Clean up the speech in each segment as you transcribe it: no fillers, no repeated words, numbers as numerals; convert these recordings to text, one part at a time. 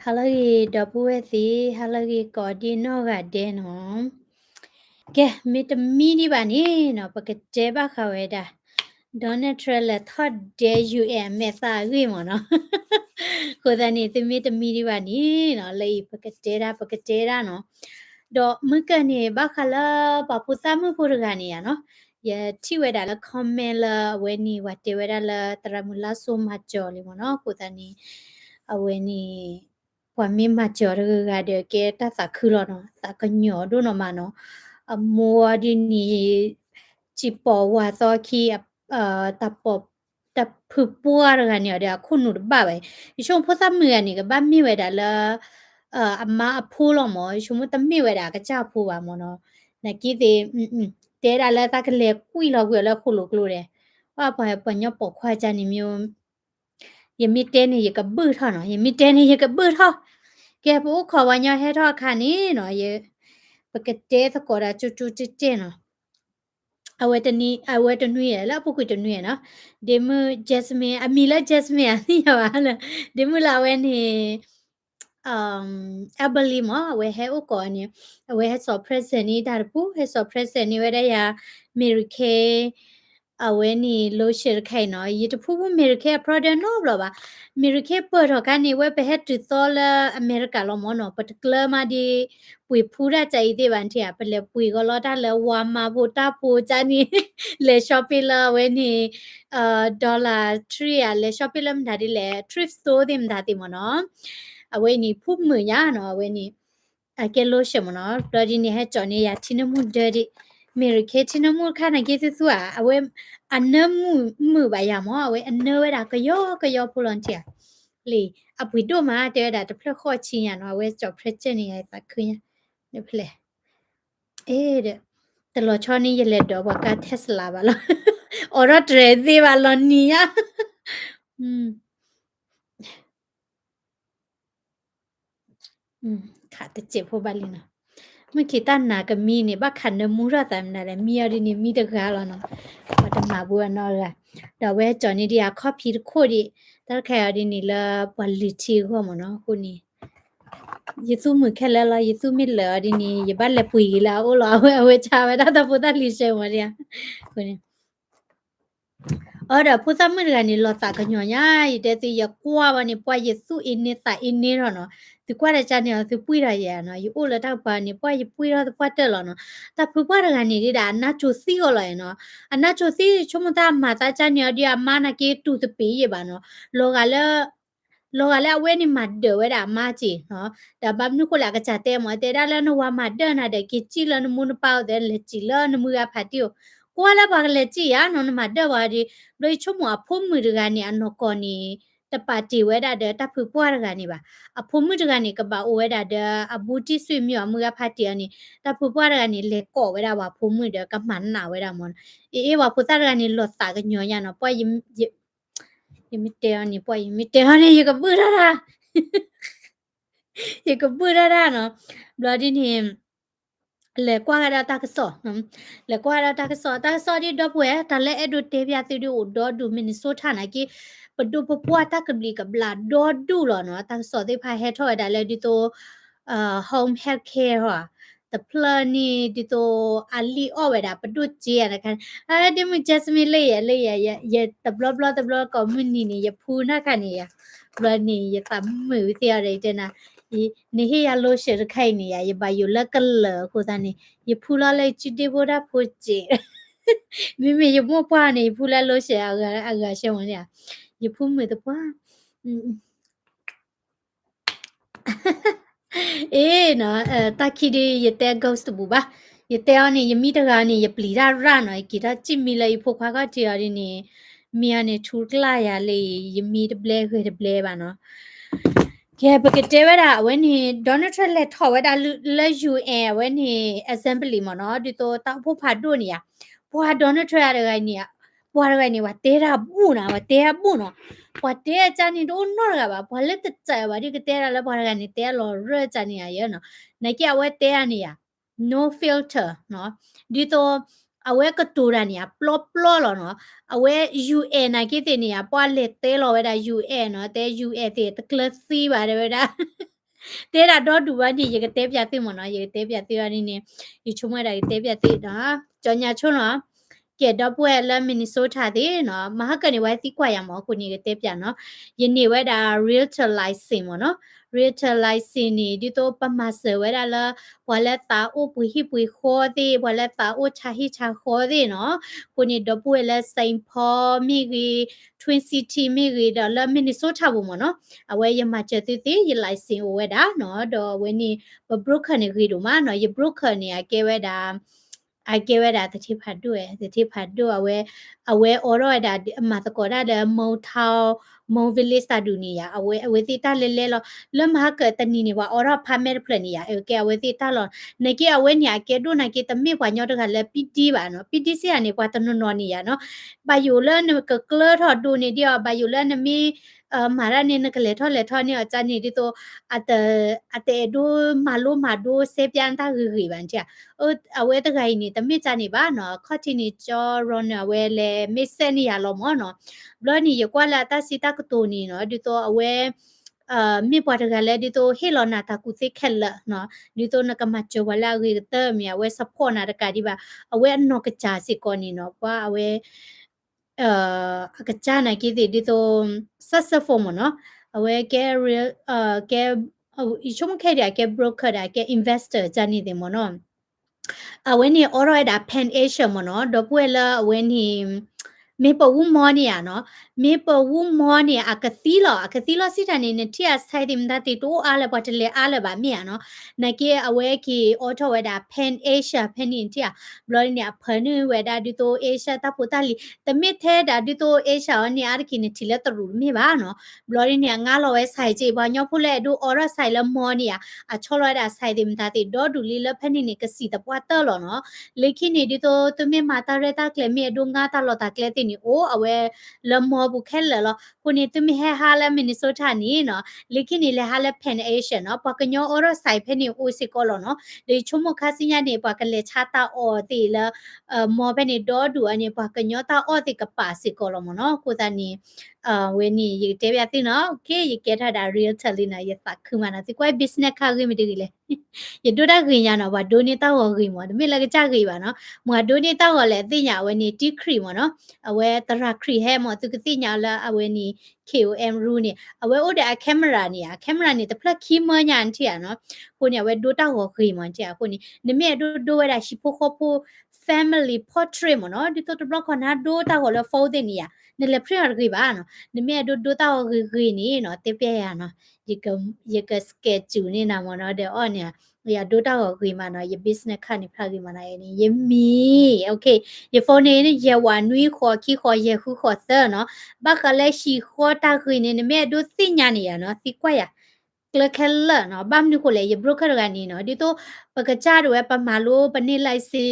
Halagi dapueti halagi kodino gade no. Ke mit mini bani no pakete ba kaweda. Donald Trump le thought dare you and mesa gwi mo no. Kodani te mit mini bani no le pakete no. Do mukani bakala papusa mu purgani ya no. Ya tiweda la comment la weni wate weda la taramula so majoli mo no kodani aweni ว่ามีมาเจอเรื่องเดียวกันแต่สักคือเราเนาะสักก็หยอดูเนาะมาเนาะมัวดีนี่จิปอว่าซอคีตะปอบตะพึปัวเรื่องเนี่ยเดี๋ยวคุณหนูบ้าไปช่วงพอซ้ำมือนี่ก็บ้านมีไว้ได้ละอาม่าพูดหรอหมอช่วงมันตั้งมีไว้ได้ก็เจ้าพูดว่าหมอเนาะนักกีฬาเตะได้แล้วตาก็เล็กคุยเราเวลาคุยลูกเลยว่าพอให้ปัญญาปกควายจานี่มียังมีเต้นนี่ยังกับบื้อเท่าเนาะยังมีเต้นนี่ยังกับบื้อเท่า ke pu kho wa nya he tho kha ni no ye pakete tho ko da chu chu chi chi no awe tani ye la pu ku tani ye no de mu jasmine ami la jasmine ni ya wa la de mu la we ni abali mo we he u ko ni we he so present ni da pu he so present ni we da ya mary kay အဝဲနီလို့ရှယ်ခိုင်နော်ယတဖူးဖူးအမေရိကပရိုဒန်နော်ဘလပါအမေရိကပေါ်တော့ကနေဝဲပဲဟက်တူသောလအမေရိကလောမနော်ပတကလမဒီပွေဖူးရကြိုက်တဲ့ဗန်တီပလေပွေကလောတာလဲဝါမာဘူတာပူချာနီလေရှော့ပီလာဝဲနီဒေါ်လာ3ရလေရှော့ပီလမ်ဒါဒီလေ thrift store တင်ဒါတိမနော်အဝဲနီဖူးမညာနော်အဝဲနီအကဲလို့ရှယ်မနော်တော်ဒီနေဟဲကြော်နေရချင်းမှုဒဒီမေရိကချင်းမှုခါနကေစုอ่ะအဝဲအနမှုပါရမောအဝဲအနဝဲတာကယောဖူလွန်ချာလေအပွေတို့မှာတဲတာတဖက်ခေါ်ချင်းရနော်အဝဲကြော်ဖရက်ချက်နေရပါခွင်းရဖလေအေးတဲ့တလောချောနေရလက်တော့ဘကတက်စလာပါလားအော်ရဒရသေးပါလောနီယာอืมခါတချေဖို့ပါလီနာမခိတနာကမီနေဘခနမူရတမ်နာလေမီယရီနေမီတကားလောနော်ပတမဘူနော်လာတော့ဝဲကြော်နေဒီယာခေါဖီခိုဒီတခါရဒီနီလာပလီချီခေါမနော်ခုနီယေစုမခဲလာယေစုမီလာဒီနီယဘလက်ပွေလာအိုလာဝဲချာဝဲတာပူတလီရှဲမရီခုနီအော်ဒါဖူသမရကနေလောစာကညောညာရတဲ့စီရကွာပါနေပွားယေစုအင်းနေတာအင်းနေတော့နော်ဒီကွာတဲ့ချာနေသူပွေရရနော်ယူအိုလာတော့ပါနေပွားရပွေရတော့ပွားတက်လောနော်တာဖူပွားရကနေဒီဒါနာချိုစီရောလာနော်အနာချိုစီချုံမတာမာတာချာနေဒီအမနာကေတူတပီရပါနော်လောကလည်းအဝဲနေမှာဒဝဲတာအမကြီးနော်ဒါဘာမျိုးခလာကချတဲ့မတဲ့ဒါလည်းနဝမှာဒနာတဲ့ကချီလနမုန်ပေါတဲ့လက်ချီလနမူရဖတ်တီကိုလာပါကလက်ချီရနော်နမဒဝါဒီလို့ချုံမဖုံးမှုတကနေအနော်ကောနီတပါတီဝဲတာတဲ့တဖူပွားရကနေပါအဖုံးမှုတကနေကပါဝဲတာတဲ့အဘူတိဆွေမြောမူရဖတ်တီအနေတဖူပွားရကနေလေကော့ဝဲတာပါဖုံးမှုတဲ့ကမှန်နာဝဲတာမွန်အေးဝါဖူတာရကနေလော့စာကညောရနော်ပွားယမီတဲအနေပွားယမီတဲအနေရကပူရတာရကပူရတာနော်ဘလာဒီနေလေကွာရတာကဆောနော်လေကွာရတာကဆောဒီတော့ပွဲတလဲအဲ့ဒိုတေပြတီဒိုဒေါ်ဒူမီနီဆိုထာနာကီပဒူပပွားတကဘလီကဘလာဒေါ်ဒူလောနော်တာဆောဒီဖာဟက်ထော်ဒါလဲဒီတိုhome health care ဟောတပလနီဒီတိုအလီအော်ဝဲတာပဒုချီရတဲ့ခံအဲဒီမဂျက်စမီလေရတဘလကွန်မြူနီနေရဖူနာခနေရဘလနီရတမှုတရတဲ့တဲ့နာနေဟရလို့ရှရခိုင်နေရဘယလကလခိုသနေရဖူလာလေချီတေဘောဒါဖိုချေမိရမပွားနေဖူလာလို့ရှအကရှေဝင်ရဖူမေတပွားအေးနော်တခိဒီရတဲ့ ghost ဘူပါရတဲ့အနေယမိတကနေရပလီရရနော်ကိတာချိမီလေဖို့ခွာကတီရနေမီယနေထူကလာရလေယမိတပလဲခွေတပလဲပါနော်ကဲပကတဲ့ဝဒါဝဲနေဒေါ်နယ်ထရလက်ထော်ဝဲဒါလဲယူအဲဝဲနေ assembly မနော်ဒီတော့တောက်ဖို့ဖတ်တို့နေရဘွာဒေါ်နယ်ထရရတဲ့နေရဘွာရတဲ့နေဝတဲတာပူနာဝတဲပူနော်ဘွာတဲချာနေတော့နော်ကပါဘွာလက်တကြပါဒီကတဲရလဲဘွာရကနေတဲလောရချာနေရရနော်နေကဝဲတဲရနေရ no filter နော်ဒီတော့အဝဲကတူရနေရပလော့လောနော်အဝဲ UN နာကိတဲ့နေရပွားလက်တဲလောဝဲဒါ UN နော်တဲ UN တဲ့တကလစီပါတယ်ဝဲဒါ တဲတာတော့ဒူဝါဒီရေကတဲပြသိမနော်ရေတဲပြသိရနေဒီချုံမတာရေတဲပြသိနော်ကြောညာချုံနော်ကဲတော့ပွဲလာမင်နီဆိုတာဒီနော်မဟာကနေဝိုင်းသိကွာရမောခုနေကတဲပြနော်ယနေ့ဝဲတာ realtor license မနော် realtor license နေဒီတော့ပမာဆဝဲတာလာဘွာလက်တာအိုပူဟိပူခေါ်ဒီဘွာလက်တာအိုချာဟိချာခေါ်ဒီနော်ခုနေတော့ပွဲလာစိန်ဖော်မိကြီး Twin City မိကြီးတော့လာမင်နီဆိုတာဘူးမနော်အဝဲရမချက်တိတိရလိုက်စင်ဝဲတာနော်တော့ဝဲနေဘဘရုခနေကြီးတို့မနော်ရဘရုခနေအကဲဝဲတာအကဲဝဲတာတတိဖတ်တို့ရဲ့တတိဖတ်တို့အဝဲအော်ရတာအမတကောတာဒမုံထောင်မုံ village တာဒူနီယာအဝဲတိတလဲလဲလောလမဟာကတနီနေဝအော်ရဖာမဲဖလနီယာအကဲအဝဲတိတလောနေကေအဝဲညာကေတို့နာကေတမေဘွာညောတကလဲပီတီပါနော်ပီတီစီကနေဘွာတနနော်နီယာနော်ဘယိုလနကကလထဒူနေဒီဘယိုလနမီမာရနေနကလေထောလေထောနေအချာနေဒီတော့အတဲဒူမာဒူစေပြန်တာဂီဘန်ချာအဝဲတခိုင်နေတမိချနေပါနော်ခေါတီနေချောရောနဝဲလေမစ်စနီရလောမောနော်ဘလောနီရကွာလာတစီတကတိုနီနော်ဒီတော့အဝဲမြေပွားတကလည်းဒီတော့ဟေလောနာတာကုသိခက်လနော်ဒီတော့နကမချောဝလာဂီတမြေအဝဲစဖောနာတကဒီပါအဝဲအနောကချာစီကောနီနော်ပွာအဝဲကကြနာကိတိဒီတော့ဆက်ဆက်ဖို့မနော်အဝဲကဲ real ကဲအချုံခဲရကဲ broker ကဲ investor ဂျာနေတယ်မနော်အဝဲနေ alright အ pen asia မနော်တော့ပွဲလာအဝဲနေမေပဝူမောနီယာနော်မေပဝူမောနီယာအကတိလောစီတနေနေတီအဆိုင်တင်ဒတိတိုအားလပတ်လေအားလပါမြေနော်နကေအဝဲကီအော်ထဝဲတာ pen asia pen နီတီဘလော်နီယာဖနဝဲတာဒီတို asia တပူတလီတမစ်သေးတာဒီတို asia နီအားကီနေတီလက်တရူမြေပါနော်ဘလော်နီယာငါလောဝဲဆိုင်ကြဘာညောဖုလဲဒူအော်ရဆိုင်လမောနီယာအချောလွဲတာဆိုင်တင်ဒတိဒေါ်ဒူလီလဖနနီကစီတပွားတော်လောနော်လေခိနေဒီတိုသူမေမာတာရတာကလေမြေဒူငါတာလောတာကလေတင်နီအိုအဝဲလမောဘူးခဲလလောခုနေသူမေဟဟာလမင်နီဆိုတာနီနော်လေခိနေလေဟာလဖန်အေရှနော်ပကညောအော်ရဆိုင်ဖနီအိုစီကောလောနော်ဒီချုံမခါစညာနေပကလေချာတာအော်တီလမောဘနေဒေါ်ဒူအနေပကညောတာအော်တီကပါစီကောလောမနော်ကိုတာနီဝဲနီရေတဲပြတိနော်โอเคရေကဲထားတာ real talina ရသခုမနာစီကွိုင် business ခါကြီးမတည်လေရဒိုတာခင်ရနော်ဘာဒိုနေတာဝခင်မောတမေလကကြကြီးပါနော်မွာဒိုနေတာဝလဲသိညာဝဲနီတီခရီမောနော်အဝဲတရခရီဟဲမောသူကသိညာလာအဝဲနီ KOM rule နေအဝဲအိုတဲ့ကင်မရာနေတဖလက်ခီမညာန်တီရနော်ကိုနေဝဲဒိုတာဝခင်မောတီကိုနေနမေဒိုဝဲတာရှိဖို့ခဖို့ family portrait မောနော်ဒီတော့တဘလခနာဒိုတာဝလဲဖိုးတဲ့နေရနလေဖရရကြီးပါနော်နမေဒိုတာဝခင်နေနော်တေပြရနော်ये schedule နေနာမနော်တဲ့အော်နေရဒိုတာကိုခွေမနော်ရ business ခါနေဖလာကြီးမနာရနေရမီ okay ရဖုန်းနေရဝနွီခေါ်ခီခေါ်ရခုခေါ်သနော်ဘကလည်းရှိခေါ်တာခွေနေမေဒိုသိညာနေရနော်သိကွက်ရကလခဲလနော်ဘာမနုကိုလေရ broker ကနေနော်ဒီတော့ပကကြတော့ပမာလို့ပနေလိုက်စီ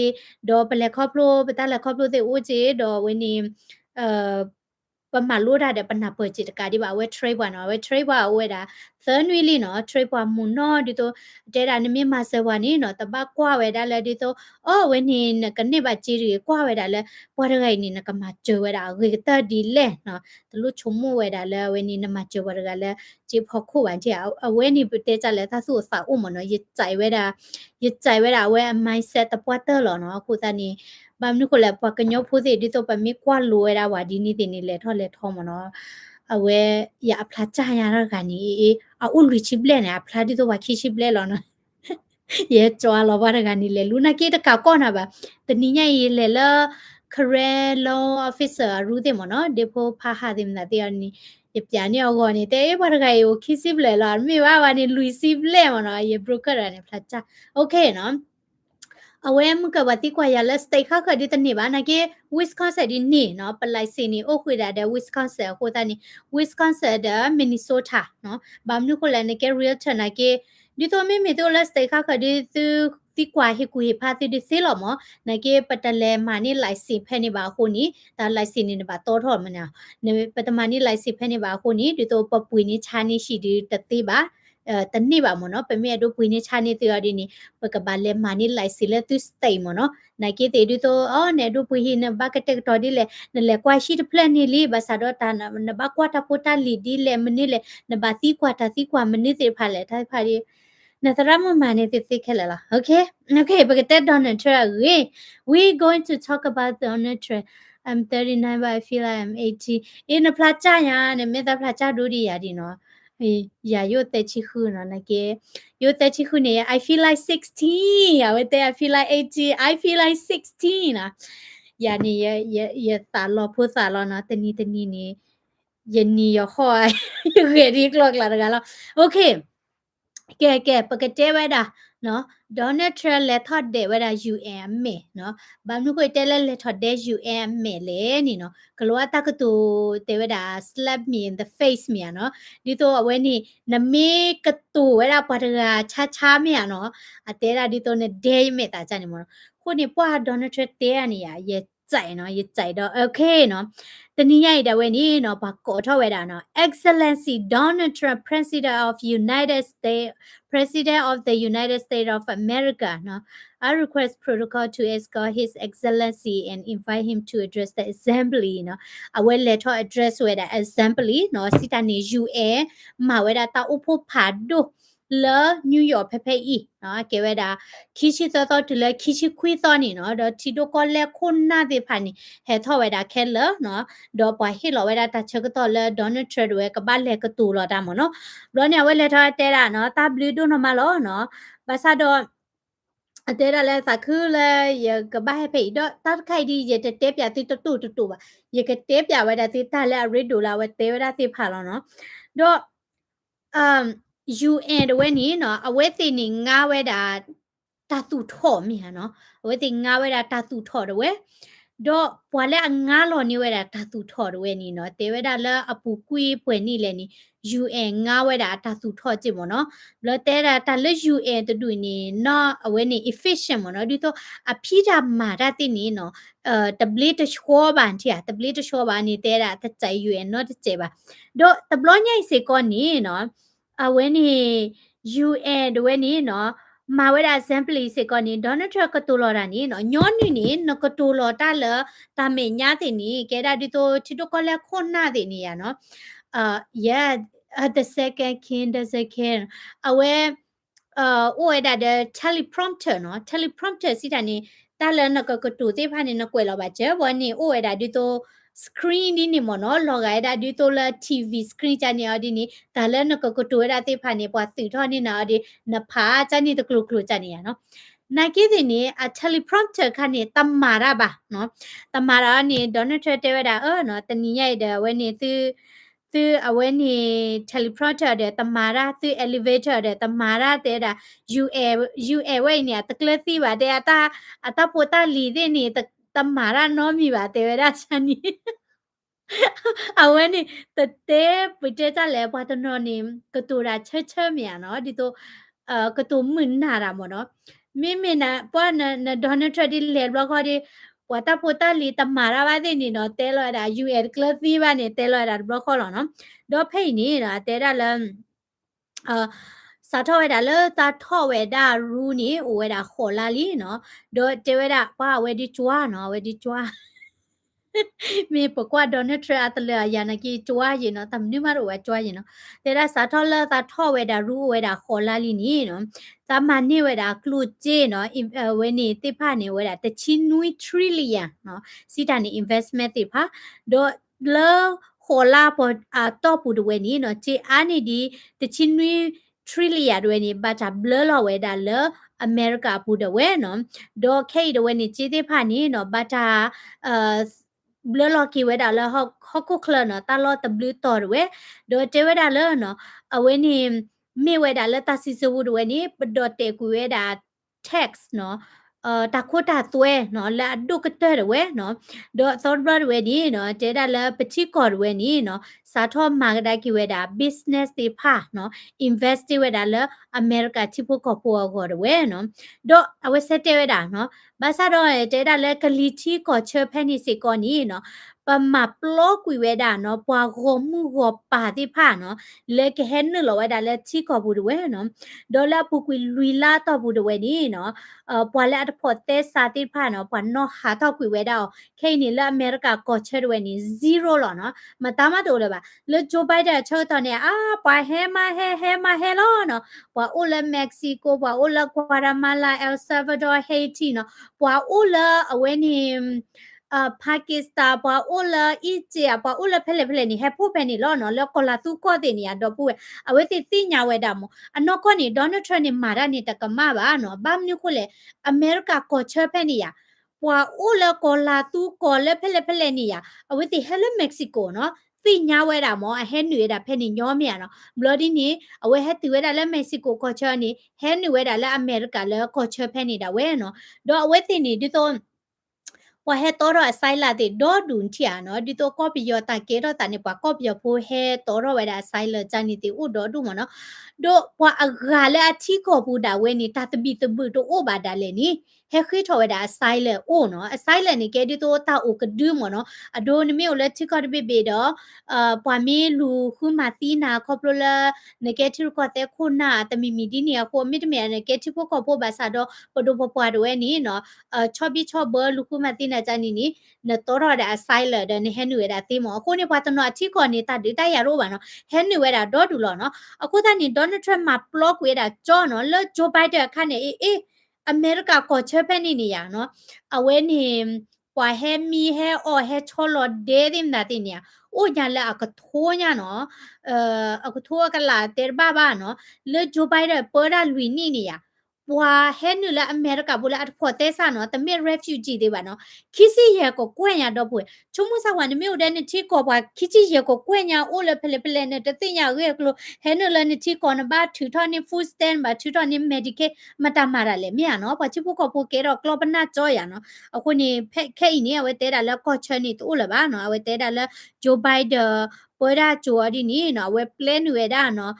တော့ပလက်ခေါပလို့ပတလက်ခေါပလို့တဲ့ဦးကြီးတော့ဝင်းနေပမာလို့တာတဲ့ပနာပွဲချစ်တကဒီပါဝဲ trade ပါနော်ဝဲ trade ပါဝဲတာသန်ဝီလီနော် trade ပါမူနော်ဒီတော့တဲတာနမမဆဝနီနော်တပကွာဝဲတာလဲဒီတော့အော်ဝဲနေကနေပါကြီးရီကွာဝဲတာလဲပွားရခိုင်နေနကမကြဝဲတာဂေတဒီလဲနော်တလူချုံမဝဲတာလဲဝဲနေနမကြဝဲတာလဲဂျေဖို့ခုပါချအဝဲနေပတဲကြလဲသဆူစာအုံမနော်ရကြိုင်ဝဲတာဝဲ mindset တပွားတယ်လောနော်ခုတနီဘာမနုကိုလဲပကညောဖိုးစီဒီတော့ပမေကွာလိုရတာဝါဒီနီတင်နေလဲထော်လဲထောမနော်အဝဲရအဖလာချာရတာကနီအဥလူချိပလဲနေအဖလာဒီတော့ဝါခိချိပလဲလောနော်ရဲကြွာလောဘာကနီလဲလူနာကေတကကောနာပါတနီညရေလဲလခရဲလော officer ရူးတယ်မနော်ဒီဖိုဖာဟာတယ်နာတေနီရပြနေအော်နေတဲဘာကရေကိုခိစိပလဲလာမေဘာနေလူစီပလဲမနော်ရေ broker ရနေဖလာချာ okay နော်အဝဲမကဝတိကွာရလက်စတိခါခဒီတနေပါနာကေ Wisconsin ဒီနေနော်ပလိုက်စင်နေအိုခွေတာတဲ့ Wisconsin ဟိုတနေ Wisconsin တဲ့ Minnesota နော်ဘာမနုခလည်းနေကေ realtor နာကေဒီတော့မေတို့လက်စတိခါခဒီသူတိကွာဟေကူဟေဖာတိဒီစေလောမနာကေပတလဲမာနေလိုက်စီဖဲနေပါခုနီဒါလိုက်စီနေပါတော်တော်မနာနေပတမနီလိုက်စီဖဲနေပါခုနီဒီတော့ပပွေနေချာနေရှိဒီတတိပါ တနေ့ပါမနော်ပမေတို့ပွေးနေချာနေတေရဒီနေပကဘာလေမာနီလိုက်စီလေသူစတေမနော်နိုင်ကေတေဒီတော့အော်နေတို့ပွေးဟိနဘကတက်တော်ဒီလေနလေကွာရှိတပလန်နီလီဘာသာတော့တာနဘကွာတာပိုတာလီဒီလေမနီလေနဘသီကွာတာသီကွာမနီတေဖာလေထိုင်ဖာဒီna tarama mane te khelala okay but that Donald Trump we going to talk about Donald Trump. I'm 39 but I feel like I'm 80 in a placha ya ne me da placha do di ya di no ya yo te chi khu no na ke yo te chi khu ne I feel like 16 I would say I feel like 80 I feel like 16 ya ni ya ta lo phu sa lo na tani ni ya ni yo khoi yo ge di clock la da lo okay ကဲပကတဲဝဲတာနော်ဒေါ်နယ်ထရလက်ထတ်တဲ့ဝဲတာ UM မေနော်ဘာနုကိုတဲလက်ထတ်တဲ့ UM မေလေနီနော်ဂလောတာကတူတဲဝဲတာ slap me in the face မြေနော်ဒီတော့အဝဲနီနမေကတူဝဲတာပါတရာချာမြေနော်အတဲတာဒီတော့နဲ့ day မေတာကြနေမနော်ခုနေပွားဒေါ်နယ်ထရတဲရနေရရဲ့ကြိုင်နော်ရဲ့ကြိုင်တော့ okay နော်တနည်းရိုက်တယ်ဝဲနီနော်ဘာကောထောက်ဝဲတာနော် Excellency Donald Trump President of the United States of America no I request protocol to escort his excellency and invite him to address the assembly no I will let her address with the assembly no sitani UN ma weda ta upo phado le New York pepe no ke weda kichi to to le kichi kwi to ni no do ti do ko le khonna de phani he tho weda khel no do pa hi lo weda ta chak to le Donald Trump we ka ba le ka tu lo da mo no lo ne we le tha te da no ta blue do no ma lo no ba sa do အတဲရလဲစခုလဲရကဘာဟဖေဒတတ်ခိုင်ဒီရတတဲပြတိတူပါရကတဲပြဝဲတာတိတလဲရစ်ဒိုလာဝဲတဲဝဲတာတိဖာလောနော်တော့ UN ဝဲနီနော်အဝဲတိနေငါဝဲတာတတူထော့မြန်နော်အဝဲတိငါဝဲတာတတူထော့တော့ဝဲတော့ပွာလဲငါလော်နေဝဲတာတတူထော့တော့ဝဲနီနော်တဲဝဲတာလဲအပူကွေးပွေနီလဲနီ UN ငါဝဲတာတတူထော့ကြည့်မနော်ဘလတဲတာတလဲ UN တူနေနော်အဝဲနေ efficient မနော်ဒီတော့အဖိတာမာတာတိနေနော်တဘလစ်တချောဘန်တီတဘလစ်တချောဘန်နေတဲတာတကြိုင် UN နော်တကြဲပါတော့တဘလညိုင်စေကောနေနော်အဝဲနေ UN ဒဝဲနေနော်มาเวลา assembly เสก่อนนี้ Donald Trump ก็ตัวรอดานี่เนาะย้อนนี่นก็ตัวรอตาละตาเมญาตินี่แกดาดิโตชิโตก็แล้วคนหน้าตินี่อ่ะเนาะyeah the second king the second အဝဲโอ้ยดา the teleprompter เนาะ teleprompter สิตานี่ตาละนก็ก็ตูติพานี่นกวยลอบ่เจวันนี้โอ้ยดาดิโต screen นี่มอเนาะลอกายดาดิโตละ TV screen จานี่อดินี่ตาละนก็ก็ตูดาติพานี่ปอติทอนี่นะอดินภาจานี่ตะกลุจานี่อ่ะเนาะนากีดินี่a teleprompter คันนี่ตัมมาระบะเนาะตัมมาระนี่ Donald Trump เตวดาเนาะตะนี่ใหญ่เดวันนี้သူအဝဲနေ teleprompter တဲ့တမာရသူ elevator တဲ့တမာရတဲ့ဒါ UA ဝဲနေတကလသိပါတဲ့အတာပိုတာလီတဲ့နေတမာရနောမီပါတဲ့ဒါချန်နီအဝဲနေတတဲပတဲကြလဲဘာတနော်နေကတူရာချဲမြန်နော်ဒီတော့ကတူမင်းနာရာမနော်မိနာပေါ်နဒေါ်နယ်ထရဒီလေဘလခေါ်ဒီဝတာပိုတာလီတမာရာပါတဲ့နေနော်တဲလော်တာ UL ကလသီးပါနေတဲလော်တာဘလခေါ်လောနော်တော့ဖိတ်နေတာတဲတာလစာထောဝဲတာလဲတာထောဝဲတာရူနီဝဲတာခေါ်လာလီနော်တော့တဲဝဲတာပါဝဲဒီချွာနော်ဝဲဒီချွာမေပကွာဒေါ်နယ်ထရအတလယာနကီချွာရင်နော်တမ်နူမရဝဲချွာရင်နော်တဲတာစာထောလဲတာထောဝဲတာရူဝဲတာခေါ်လာလီနီနော်ตามมันนี่เวลากลูเจเนาะเวนี่ติพานี่เวลาตะชินุย trillion เนาะสิตานี่ investment ติพาโดเลโคลาปตอปูดเวนี่เนาะเจอานี่ดีตะชินุย trillion เวนี่บัตาเบลลอเวดาเลอเมริกาปูดเวเนาะโดเคดเวนี่เจติพานี่เนาะบัตาเบลลอกีเวดาเลฮอกคุคลเนาะตาลอตะบลูตอดเวโดเจเวดาเลเนาะเวนี่မေဝဲတာလက်တစီစဝူဒဝဲနေပဒတ်တေကူဝဲတာ text နော်တခိုတာသွဲနော်လာဒုကတဲ့ဝဲနော်ဒေါ်သောဘရဝဲဒီနော်တဲတာလာပချိကော်ဝဲနီနော်စာထောမာကဒါကီဝဲတာ business တေဖာနော် invest ဝဲတာလာအမေရိကချိဖို့ကောပေါ်ကောဝဲနော်ဒေါ်အဝဲဆက်တဲဝဲတာနော်ဘာသာတော့တဲတာလာကလီချီကောချဖဲနီစီကောနီနော် pa ma plo kui we da no pa go mu go pa ti pha no le ke hen no lo wa da le chi ko bu de we no do la pu kui lui la to bu de we ni no pa la at pho te sa ti pha no pa no ha to kui we da ke ni la america ko che de we ni zero lo no ma ta ma do le ba le Joe Biden cho to ne pa he ma he lo no pa o le Mexico pa o la Guatemala El Salvador Haiti no pa o la we ni ပါကစ္စတန်ပွာအိုလာအီဂျစ်ပွာအိုလာဖဲလေဖဲလေနီဟက်ဖို့ပဲနီလောနော်လောကလာသူကောတဲ့နီရတော့ပူအဝဲတိတိညာဝဲတာမအနော်ကောနီဒေါ်နယ်ထရန့်နီမာရနီတကမပါနော်ဘာမနုခုလေအမေရိကကောချဖဲနီရပွာအိုလာကောလာသူကောလေဖဲလေဖဲလေနီရအဝဲတိဟဲလေမက္ကဆီကိုနော်တိညာဝဲတာမောအဟဲနွေတာဖဲနီညောမြန်နော်ဘလော်ဒီနီအဝဲဟက်တူဝဲတာလဲမက္ကဆီကိုကောချနီဟဲနွေတာလဲအမေရိကလဲကောချဖဲနေတာဝဲနော်တော့အဝဲတိနီဒီတော့ว่าเฮตอรอไซลาติดอดุนเทียเนาะดิโตก็ปิยอตาเกรอตานี่ปะก็ปิยอโพเฮตอรอไว้ดาไซลจานิติอุดอดุมเนาะโดปะอากาเลอทิก็บูดาเวนี่ตาตบิตบึโตโอบาดาเลนี่เฮคิทอไว้ดาไซลโอเนาะไซลนี่เกดิโตตาโอกดึมเนาะอโดนเมโอเลทิก็เบเบดอปะเมลูคุมาตีนาคอปโลลเนเกทิก็เตคุนาตมิมิดิเนียโคมิดเมเนเกทิก็โพบาซาดอปโดปปวาดเวนี่เนาะชอบบิชอบเบอร์ลูคุมาตีนาจานินี่เนตอรอดาไซเลเดนเฮนูเวดาติมอโคนี่ปาตนอทิก็นี่ตาดิตายาโรบาเนาะเฮนูเวดาดอดูลอเนาะအခုတန်ဒေါ်နယ်ထရန့်မှာ block ဝေးတာကြောနော်လောဂျိုဘိုင်ဒန်ခန့်နေအေးအမေရိကကိုချဖက်နေနေရနော်အဝဲနေပွာဟဲမီဟဲအော်ဟဲချောလော်ဒေးတင်ဒါတင်နေအိုညာလာအကထိုးညာနော်အကထိုးကလာတဲဘာဘာနော်လောဂျိုဘိုင်ဒန်ပေါ်တာလူနေနေရပွာဟဲနူလာအမေရိကဘူလာအဖို့တဲဆာနော်တမစ် refugee တွေပါနော်ခီစီရဲကိုကွင့်ရတော့ပွေချုံမဆာဝန်မြို့တဲ့နေချီကောပွာခီချီရဲကိုကွင့်ညာအိုလဖလေဖလေနဲ့တသိညာရဲကလို့ဟဲနူလာနေချီကောနဘာထူထော်နေ food stand ဘာထူထော်နေ medical မတမာရလေမြန်နော်ပွာချီဖို့ကောဖို့ကဲတော့ကလောပနာကြောရနော်အခုနေဖက်ခဲနေဝဲတဲတာလက်ကောချနေတူလပါနော်ဝဲတဲတာလက်ဂျိုဘိုင်ဒန်ပေါ်တာဂျိုအဒီနီနော်ဝဲ plan ဝဲတာနော်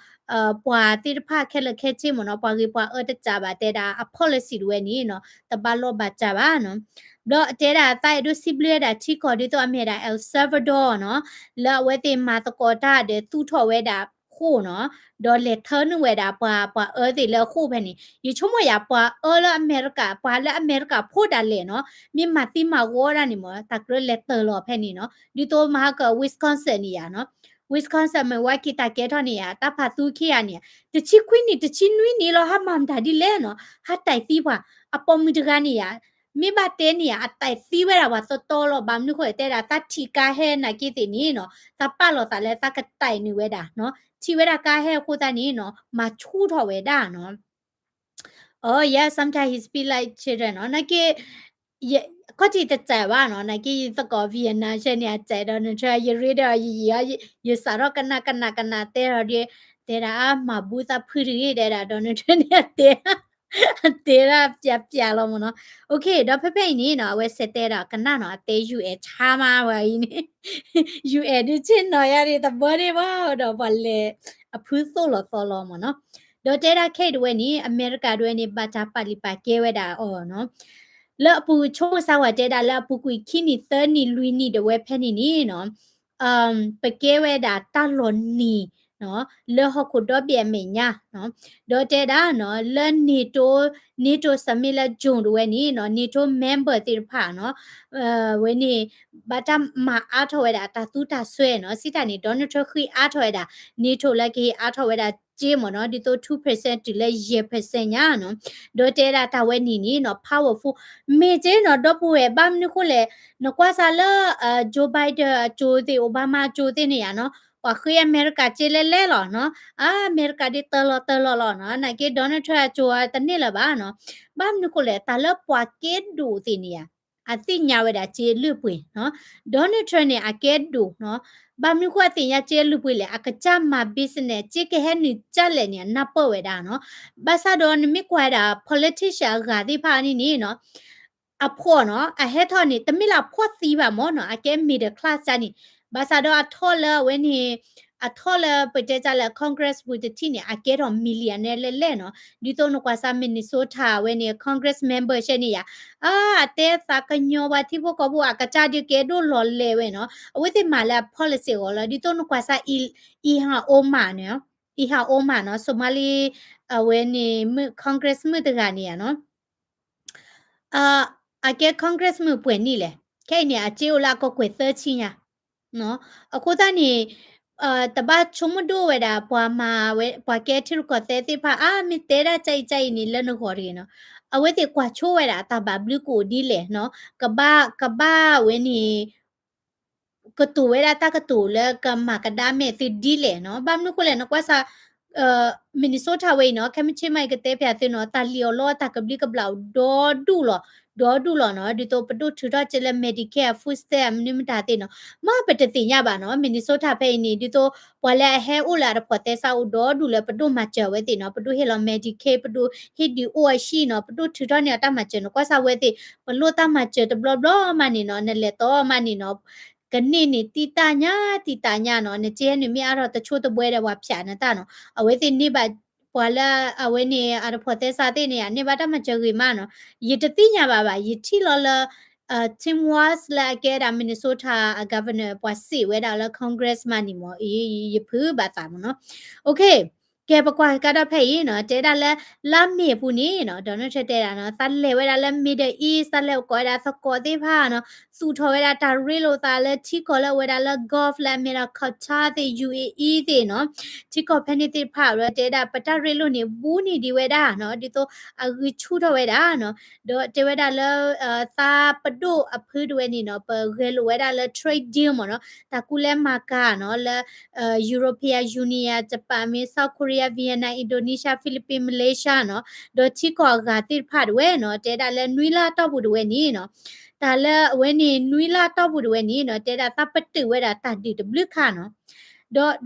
ပွာတိတဖခဲလခဲချင်းမနော်ပွာကြီးပွာတကြပါတဲတာအ policy တွေနီနော်တဘလောဘကြပါနော်တော့တဲတာတိုက်ဒုစီဘလတာချီကော်ဒီတော့အမေတာ El Salvador နော်လာဝဲတင်မာတကောတာတဲ့သူထော်ဝဲတာခိုးနော်ဒေါ်လက်ထနဝဲတာပွာဒီလခိုးပဲနီယူချုံမရပွာလအမေရိကပွာလအမေရိကဖို့တာလေနော်မြမတိမဝေါ်ရနီမတကရလက်တလောဖဲနီနော်ဒီတော့မဟာက Wisconsin နီရနော် Wisconsin မှာဝါကီတာကဲထော်နေရတဖာသူခိရနေတချီခွင်းနီတချီနွီနီလောဟာမမ်ဒါဒီလဲနော်ဟာတိုင်သီးပါအပေါ်မီတကနေရမိဘတဲနေရအတိုင်သီးဝဲတာပါတော်လောဘာမနုခွဲတဲတာတချီကာဟဲနာကီတီနီနော်တပလောတလဲတကတိုင်နေဝဲတာနော်ချီဝဲတာကာဟဲကိုတနီနော်မချူထော်ဝဲတာနော်Oh yeah, sometimes he speak like children. No, naki ye ko chi ta chai ba no naki ta ko Vienna she ne chai do no tra ye read ye sa ro kana te ro de ra ma bu ta phu ri de ra do no tra ne te te ra pya lo mo no okay တော့ဖဖနေနော်ဝဲစတဲ့တာကနနော်အသေးယူချာမပါကြီးနေယူဒီချင်းနော်ရတဲ့ဘောတွေပါတော့ဘာလဲအဖူးဆိုလောမနော်ဒေါ်တဲရာခေတ်ဝဲနီအမေရိကတွဲနီဘာတာပါလီပါကဲဝဲတာအော်နော်လော်ပူချိုးဆာဝတဲတာလော်ပူကွီခီနီသနီလူနီတဝဲဖဲနီနီနော်ပကဲဝဲတာတလွန်နီနော်လော်ဟခုတော့ပြဲမညာနော်ဒေါ်တဲတာနော်လော်နီတိုဆမီလာဂျုံဝဲနီနော်နီတို member တိဖာနော်ဝဲနီဘာတာမအားထော်ဝဲတာတတူတာဆွဲနော်စစ်တာနီဒေါ်နယ်ထခီအားထော်ဝဲတာနီတိုလက်ကီအားထော်ဝဲတာကျေမနော်ဒီတော့2%ဒီလဲရေ% ညာနော်ဒေါ်တဲတာတဝဲနီနီနော် powerful မေကျေနော်တော့ပွေဘာမနခုလေနော်ကွာဆာလာဂျိုဘိုင်ဒန်ဂျိုဒီအိုဘားမာဂျိုဒီနေရနော်ว่าคืออเมริกาเจเลๆหรอเนาะอเมริกาดิเตอร์หรอเนาะนะเกโดนัลด์ทรัมป์จัวตะนี่ละบ้าเนาะบ้ามนุko le ta la pwa ke du ti ni ya a ti nya we da je lu pweเนาะโดนัลด์ทรัมป์เนี่ยa ke du เนาะบ้ามนุko a ti ya je lu pwe le a ka cha ma business จิke he ni cha le ni na po we daเนาะba sa do ni mi kwa da politician ga ti pha niเนาะအဖို့နော်အဟက်ထော်နေတမိလာဖို့စီးပါမောနော်အကဲ middle class ကြနေဘာသာတော့အထော်လာဝင်းနေ a thola potential congress with the tin a get on millionaire le no dito no kwasa Minnesota when a congress member shenia te sa kanyo ba tipo ko bu akacha di ke do lo le we no with the mala policy wala dito no kwasa ha o ma no ha o ma no Somali when congress mu de ga ni no a ke congress mu pwe ni le ke ni a che o la ko kwe 13 nya no ako ta ni taba chomudo weda pwa ma we pwa ke thiru ko te te pha mi tera chai chai ni le no ko ri no awe te kwa cho weda ta ba blu ko di le no ka ba we ni ka tu weda ta ka tu le ka ma ka da me ti di le no ba mnu ko le no kwa sa Minnesota we no kemichi mai ka te phya te no ta lio lo ta ka bli ka blau do du lo no di to pdu thu da chele Medicare food stamp ni mta te no ma pa te ti nya ba no Minnesota phe ni di to wala he u la da phote sa u do le pdu ma che we ti no pdu he lo Medicare pdu he di o shi no pdu thu da ne ta ma che no kwa sa we ti plo ta ma che de blo blo ma ni no ne le to ma ni no ကနေ့နေတီတာညာနော်နကျဲနေမြအတော့တချို့တပွဲတဲ့ဝါဖြာနေတာနော်အဝဲသိနေပါပွာလာအဝဲနေအရဖော်တဲ့စာတဲ့နေရနေပါတမချဂီမနော်ယတတိညာပါပါယတိလောလTim was like at Minnesota governor was where the congressman ni mo ye phu ba ta mo no okay ကဲပကွာကတာဖဲ့နော်တဲတာလဲလာမေပူနေနော်ဒေါ်နထတဲတာနော်သလဲဝဲတာလဲ Middle East သလဲကောဒါသကောသေးဖာနော်စူထောဝဲတာဒါရီလိုသာလဲချီကောလဲဝဲတာလဲ golf လဲမေရာခချာတဲ့ UAE တဲ့နော်ချီကောဖဲနေတဲ့ဖာရတဲတာပတရီလိုနေဘူးနေဒီဝဲတာနော်ဒီတော့အဂီချူထောဝဲတာနော်ဒေါ်တဲဝဲတာလဲသာပဒိုအဖឺဒဝဲနေနော်ပဂဲလိုဝဲတာလဲ trade deal မို့နော်တကူလဲမာကာနော်လဲEuropean Union Japan South Korea Vietnam Indonesia Philippines Malaysia နော်ဒေါ်ချီကောဂါတိဖတ်ဝဲနော်တဲတာလဲနွီလာတော့ဘူးဒဝဲနီနော်ဒါလဲဝဲနေနွီလာတော့ဘူးဒဝဲနီနော်တဲတာတပတူဝဲတာတတိတဘလခါနော်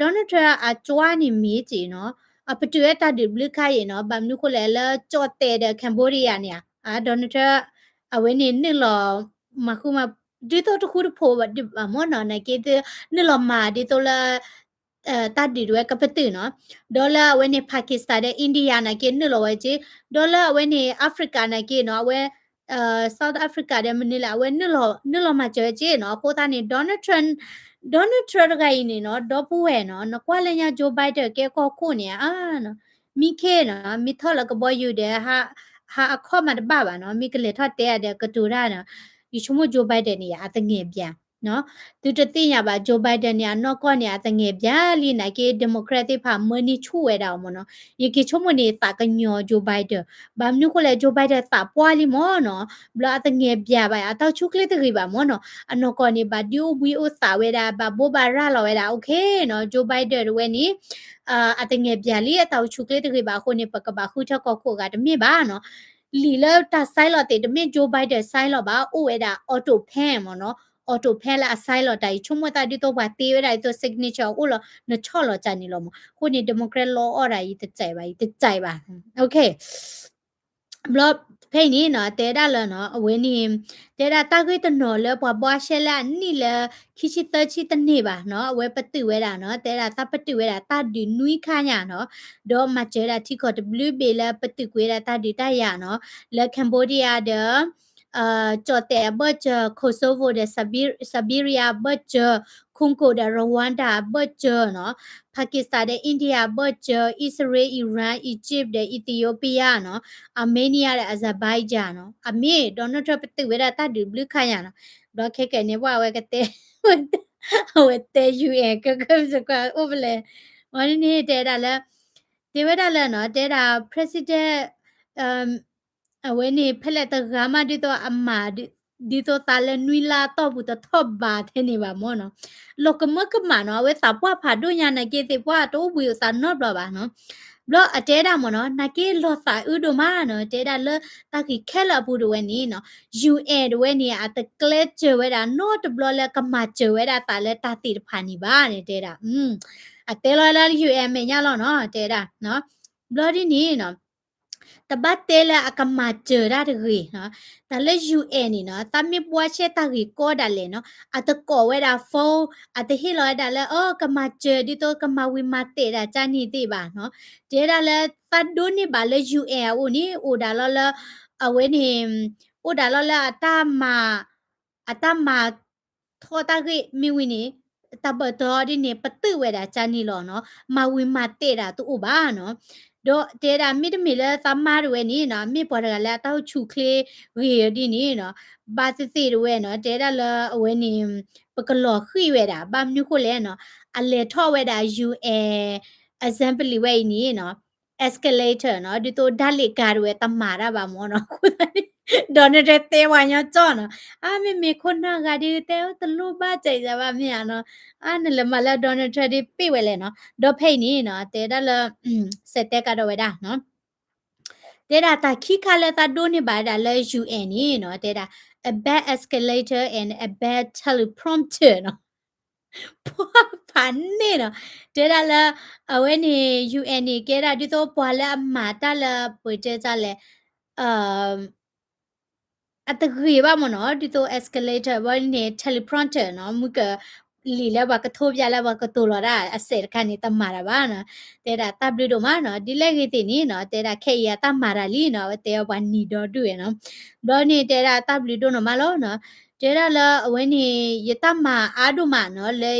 ဒေါ်နထအချွားနေမီချီနော်အပတူဝဲတတိဘလခါရေနော်ဗမ်နုခိုလဲလဲကြော့တဲ့ကမ်ဘောဒီးယားနေဒေါ်နထအဝဲနေနစ်လောမခုမဒီတော့တခုတဖို့မောနော်နကေတနစ်လောမာဒီတော့လာတတ်ဒီရွယ်ကပတူနော်ဒေါ်လာဝဲနေပါကစ္စတန်နဲ့အိန္ဒိယနာကေနစ်လောဝဲချီဒေါ်လာဝဲနေအာဖရိကနာကေနော်ဝဲSouth Africa တဲ့မနီလာဝဲနစ်လောမှာကျဲချီနော်ကိုသားနေ Donald Trump ကရင်နေနော်ဒေါ်ပူဝဲနော်နကွာလညာ Joe Biden ကဲကောခုနေမိခဲနော်မိထော်လကဘောယူတဲ့ဟာအခေါ်မှာတပါပါနော်မိကလေထော်တဲ့ကတူရာနော်ယူချုံမ Joe Biden နေရအတငယ်ပြန်နော်သူတသိညာပါ Joe Biden နေနော်ကောနေအတငယ်ပြန်လိနိုင်ကေ Democratic ဖာမနီချူဝဲတာမနော်ယေကေချုံမနေတာကညော Joe Biden ဘာမနုကိုလေ Joe Biden စာပွားလိမောနော်ဘလာအတငယ်ပြပါအတော့ချုကလေးတကြီးပါမောနော်အနော်ကောနေဘာဒီယိုဝီအိုစာဝဲတာဘာဘောဘာရာလောဝဲတာ okay နော် Joe Biden ဝဲနီအတငယ်ပြန်လိအတော့ချုကလေးတကြီးပါခုနေပကပါခုထကောခုကတမြင့်ပါနော်လီလောတာဆိုင်လောတေတမင် Joe Biden ဆိုင်လောပါအိုဝဲတာ auto pen မနော် auto pen လာအဆိုင်လောတိုင်ချုံမတာဒီတော့ဘာတေးဝဲတာဒီတော့ signature အိုလောနချောလောကြနေလောမခုနေ democrat law order ကြီးတကြိုက်ပါokay block ဖိနေနော်တဲတာလနော်အဝဲနေတဲတာတကွေးတနော်လဲဘွားရှဲလာနိလဲခိချိတချိတနေပါနော်အဝဲပတူဝဲတာနော်တဲတာတပတူဝဲတာတဒီနွိခါညာနော်ဒေါ်မကျဲတာတိကော WB လဲပတူကွေးတာတဒီတရနော်လဲကမ်ဘောဒီးယားကျော်တဲ့ဘတ်ကိုဆိုဗိုတဲ့ဆာဘီရီယာဘတ်ခုန်ကိုတဲ့ရဝမ်ဒါဘတ်နော်ပါကစ္စတန်တဲ့အိန္ဒိယဘတ်ဣသရေလအီရန်အီဂျစ်တဲ့အီသီယိုးပီးယားနော်အာမေးနီးယားတဲ့အဇာဘိုင်ဂျန်နော်အမေဒေါ်နယ်ထရန့်ပတူဝဲတာတဒီဘလူခါညာနော်ဒေါ်ခဲခဲနေဘွားဝဲကတဲ့ဝဲတဲ့ UN ကကစကွာဥပလေဝါနေတဲတာလဲတေဝဲတာလဲနော်တဲတာ president အဝဲနေဖက်လက်တဂါမဒီတော့အမာဒီတော့တာလဲနွီလာတော့ဘူးတော့ဘာတဲ့နေပါမောနော်လောကမကမနော်အဝဲစာပွားဖာတို့ညာနေကေတေပွားတော့ဘူးစာနော့ဘလပါနော်ဘလော့အတဲတာမနော်နာကေလောစာဥဒိုမာနော်တဲတာလဲတာကိခဲလာဘူးဒဝဲနီနော် UN ဒဝဲနီအတကလဲကျဝဲတာ not ဘလော့လဲကမကျဝဲတာတာလဲတာတိတဖာနီပါနေတဲတာအတဲလောလာ UN မေညာလောနော်တဲတာနော်ဘလော့ဒီနီနော် ตบัดเตละอากามาเจอได้เลยเนาะแต่ละ UN นี่เนาะตามีบัวเชตาริโกดัเลยเนาะอาจจะก่อไว้ดาโฟอาจจะฮิลอยดาละกามาเจอดิโตกามาวิมาเตดาจานี่ติบาเนาะเจดาละตัดดูนี่บาละ UN อูนี่อูดาละละเอาไว้นี่อูดาละละอาตามาทอตาริมีวินี่ตาเบดอดิเนี่ยปะตึเวดาจานี่หรอเนาะมาวิมาเตดาตุอุบาเนาะ တော့တေတာမိတမီလဲသမารဝဲနီနော်မိပေါ်တယ်လဲတောက်ချူကလေးရေဒီနီနော်ဘာစစ်စစ်ဝဲနော်တေတာလဲအဝဲနီပကလောခိဝဲတာဘာမျိုးခုလဲနော်အလေထော့ဝဲတာ UA assembly ဝဲနီနော် escalator နော်ဒီတော့ဓာတ်လေကာဝဲတမာရပါမောနော်ခုဒေါ်နေတဲ့တေဝါညကြောနော်အာမေခုနာကဒီတဲတလူပါကြိုင်ကြပါမြာနော်အာနလမလာဒေါ်နေတဲ့ဒီပြဝဲလဲနော်ဒေါ်ဖိတ်နီနော်တေတာလဲစက်တက်ကတော့ဝဲတာနော်တေတာတာခိခါလဲတာဒိုနေပါတာလဲ UN နီနော်တေတာ a bad escalator and a bad teleprompter နော်พันนี่เนาะเดี๋ยวละเอาไว้นี่ UN นี่แกได้ที่ตัวปวดแล้วมาตาละปวดเจ้าเลยเอ่อ at the riba mo no dito escalator ba ni teleprompter no muka li la ba ka thop ya la ba ka to lo da aser kha ni ta mara ba no te da tabli do ma no di le gi ti ni no te da khe ya ta mara li no te ba ni do du ya no do ni te da tabli do no ma lo no te da la when ni ye ta ma a do ma no le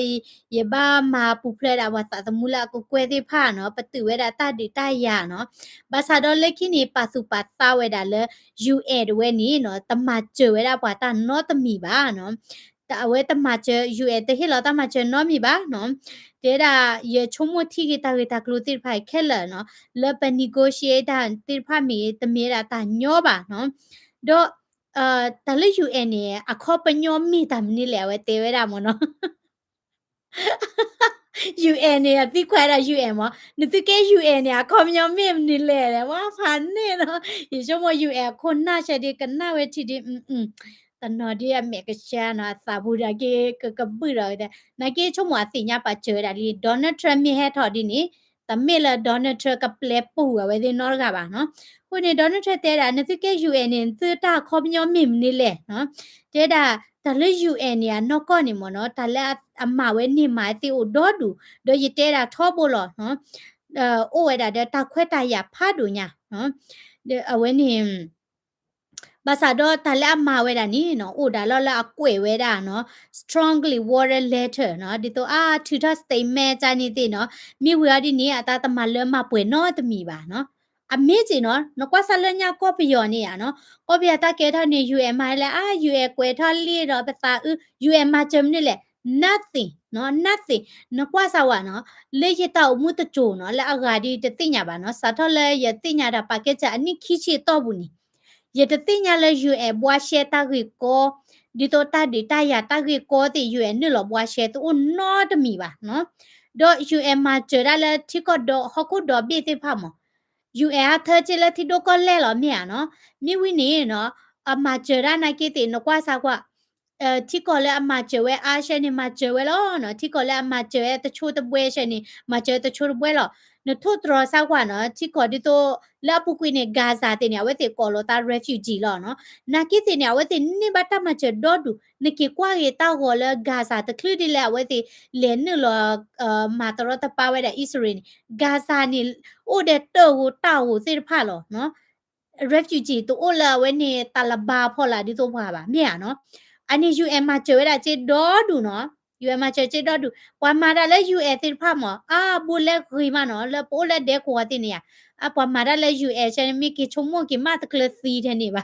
ye ba ma pu phle da wa sa samula ko kwe ti pha no pa tu we da ta di ta ya no ba sa do le ki ni pa su pa sa we da le UA တဝဲနီနော်တမကျွဲတာပွာတာနော်တမီပါနော်တအဝဲတမကျွ UA တဟိလောတမကျွနော်မီပါနော်တေတာယေချုံမတိကတာဝေတာကလူတိဖိုင်ခဲလနော်လပနီကိုရှီအေတာတိဖမီတမီရာတာညောပါနော်တော့တလ UN ရဲ့အခေါ်ပညောမီတမနီလဲဝဲတေဝဲတာမနော် UN เนี่ยติခွဲတာ UN မနတိကဲ UN เนี่ยခေါမညမင်းနေလေဝါဖန်နေနော်ရေရှမ UN ခုနာချက်ဒီကနာဝဲတီဒီတနော်ဒီအမေကရှာနာစာဘူးရကေကပူရတဲ့နကေချုံမအစညာပါချေတာဒီ Donald Trump မြေဟဲထော်ဒီနေတမေလာ Donald Trump ကပလက်ပူဝဲဒီနော်ကပါနော်ခုနေ Donald Trump တဲ့တာနတိကဲ UN နဲ့သတာခေါမညမင်းနေလေနော်တဲ့တာတလ UN เนี่ยนอกก็นี่มเนาะตะละอำมาเวนี่หมายติโอดอดูโดยเตระทอโบลอเนาะโอเวดาเดตะแควตายาพาดูญะเนาะเดอเวนี่บาซาดอตะละอำมาเวดานี่เนาะโอดาลอละอกวยเวดาเนาะ strongly worded letter เนาะดิโตทูทา statement จานี่ติเนาะมีเวดินี่อะตาตะมาเลมาป่วยเนาะตะมีบาเนาะအမေကြီးနော်နကွာဆလညာကောပီယောနေရနော်ကောပီယတာကဲထားနေ UM မိုင်လဲUM ကွယ်ထားလီတော့ပစာUM မှာချမ်နေလဲ nothing နော် nothing နကွာဆဝါနော်လေရတော့မှုတချို့နော်လဲအဂါဒီတသိညာပါနော်စာထော်လဲရသိညာတာပါကက်ချာအနိခိချီတော့ဘူးနီရတသိညာလဲ UM ဘွားရှဲတာရီကိုဒီတော့တာဒီတာယာတာရီကိုတီ UM နေလောဘွားရှဲတော့နော်တမီပါနော်တော့ UM မှာကျရလဲတိကတော့ဟခုတော့ပြည့်တိဖာမောUA เธอจิละที่โดก็แลเหรอเมียเนาะมีวินี่เนาะมาเจอได้นะกิตินกว่าซากว่าที่ก่อนแล้วมาเจอเวอาเชนี่มาเจอเวแล้วเนาะที่ก่อนแล้วมาเจอตะชูตะเวเชนี่มาเจอตะชูตะเวแล้วเนาะทุตรอซากว่าเนาะที่ก่อนดิโตแล้วปุกุยเนี่ยกาซาติเนี่ยเวติก่อโลตา refugee แล้วเนาะนากิติเนี่ยเวตินี่บัตตามาเจอดอดูนกิกว่าเยตาก่อแล้วกาซาตะคลือดิแล้วเวติเลนนี่ลอมาตรอตะปาเวดาอิสราเอลกาซานี่โอเดเตอร์หูตาหูสิพาเหรอเนาะ refugee ตัวโอละเวนี่ตาลบาพอละดิโตพาบาเนี่ยเนาะอันนี้ UN มาเจอได้เจดอดูเนาะ UN มาเจอเจดอดูปามาดาเล UN ติพาหมอบุเลคุยมาเนาะแล้วโปเลเด็กหัวติเนี่ยปามาดาเล UN ฉันมีกี่ชั่วโมงกี่มาตะเคลซีเทนี่บา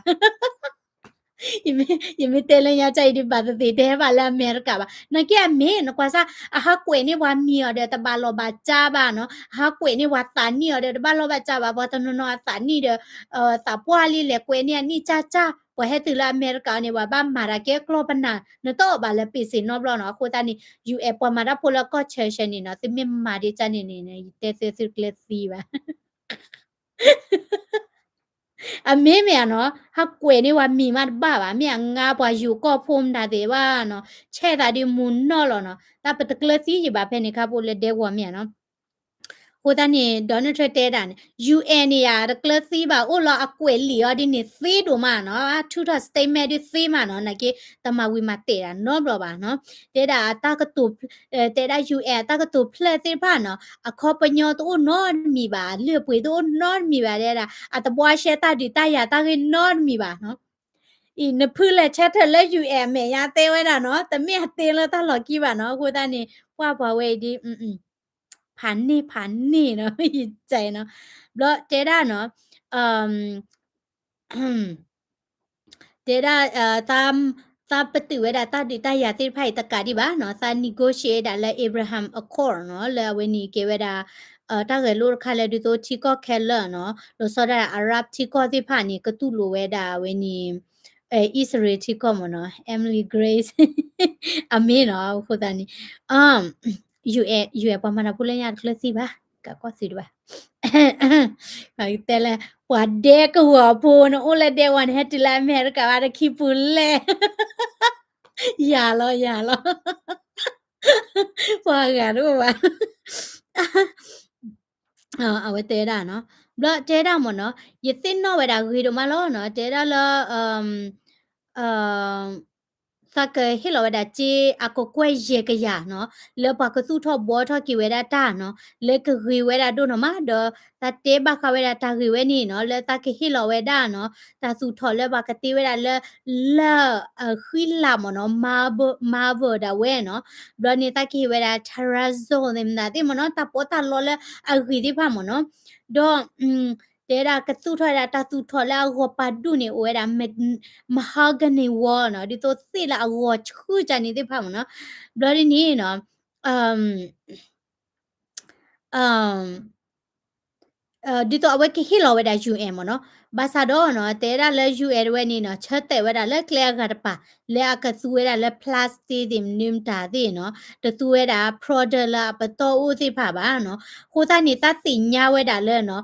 yimi tele nya chai di ba ti de ba la america ba na ke me no kwa sa ha kwe ni wa mi de ta ba lo ba cha ba no ha kwe ni wa ta ni de ba lo ba cha ba ba ta no no ta ni de ta pwa li le kwe ni ni cha cha ปให้ตือละอเมริกาเนี่ยว่าบ้ามาราเกะกลอปันนาเนโตบาลปิสินอบลอเนาะโคตานี่ยูเอปมาราโพลก็เชชนี่เนาะติมิมาดิจานี่นี่เตเตซิกเลซีบาအမေမေနော်ဟာကွယ်နေဝမီမဘာဘာမြငါပွားယူကောဖုံးတာတဲ့ဘာနော်ချဲတာဒီမွန်းနော်လောနော်တပတကလစီရပါဖဲနေခါပိုလေတဲ့ဝမြနော် ကိုသားနေဒေါ်နယ်ထရက်တဲတာနေ UN နေရကလစီပါအိုလာအကွယ်လီရဒီနေသေတို့မနော်ထူထစတိတ်မဲဒီသေမနော်နကေတမဝီမတေတာနော်ဘလပါနော်တဲတာတာကတူတဲတာ UN တာကတူဖလက်သေးပါနော်အခေါ်ပညောတို့နော်မီပါလျပွေတို့နော်မီပါတဲ့တာအတပွားရှက်တာဒီတရတာကေနော်မီပါနော်ဤနဖူးလက်ချက်ထက်လက် UN မေရသေးဝဲတာနော်တမီအသေးလက်တလော်ကြီးပါနော်ကိုသားနေပွားပွားဝဲဒီ盘内เนาะอีใจเนาะบลอเตดาเนาะเตดาตามปฏิเวดาตาดิตายาติไผตะกาดิบาเนาะซา negotiate ดาละเอเบรฮัมอะคอร์เนาะละเวนีเกเวดาตาเกลูคาเลดิโตทิก็แคลเนาะโลซอดาอาหรับทิก็ติผานี่กะตุโลเวดาเวนีอิสราเอลทิก็มเนาะ Emily Grace อเมเนาะโคตานี่ยูเอปะมานาพูเลญาคลสิบากะก็สิดบาไอ้แต่ละปวดเด็กหัวปูนโอละเดวันเฮติลาเมริกาว่าคิปุลเลอย่าล้อว่ากันรู้ว่าเอาไว้เตะได้เนาะบลอเตะได้หมดเนาะยตินเนาะเวดาคือดมาล้อเนาะเตะได้ละเอ่อสักฮิโลเวดาจีอะก็กวยเยกะยาเนาะเลปะกะสุทอบ่ทอกิเวดาตาเนาะเลกะรีเวดาโดเนาะมาดอตาเตบะคะเวดาตารีเวนี่เนาะเลตาkeฮิโลเวดาเนาะตาสุทอเลบะกะติเวดาเลခိလာမနော်မာဘဒါဝဲနော်ဘလနေတာကီဝဲဒါထရာဇိုနေမနာတိမနော်တပေါ်တာလောလဲအဂီဒီဖာမနော်ဒေါ်တဲရာကစုထော်ရာတစုထော်လာဂောပါဒူနေဝဲဒါမဟာဂနီဝါနော်ဒီတော့သိလာဂောချူချာနေတိဖာမနော်ဘလဒီနီနော်အမ်အမ်ဒီတော့အဝဲကဟီလောဝဲဒါ UN မနော်ဘာသာတော့နော်တဲရလဲ UN ဝဲနေနော်ချက်တဲ့ဝဲဒါလဲ clear ကတပါလဲအကဆူဝဲဒါလဲ plastic ဒီနင်းတာဒီနော်တသူဝဲဒါ product လာပတော်ဦးစီဖာပါနော်ခိုးသားနေတသိညာဝဲဒါလဲနော်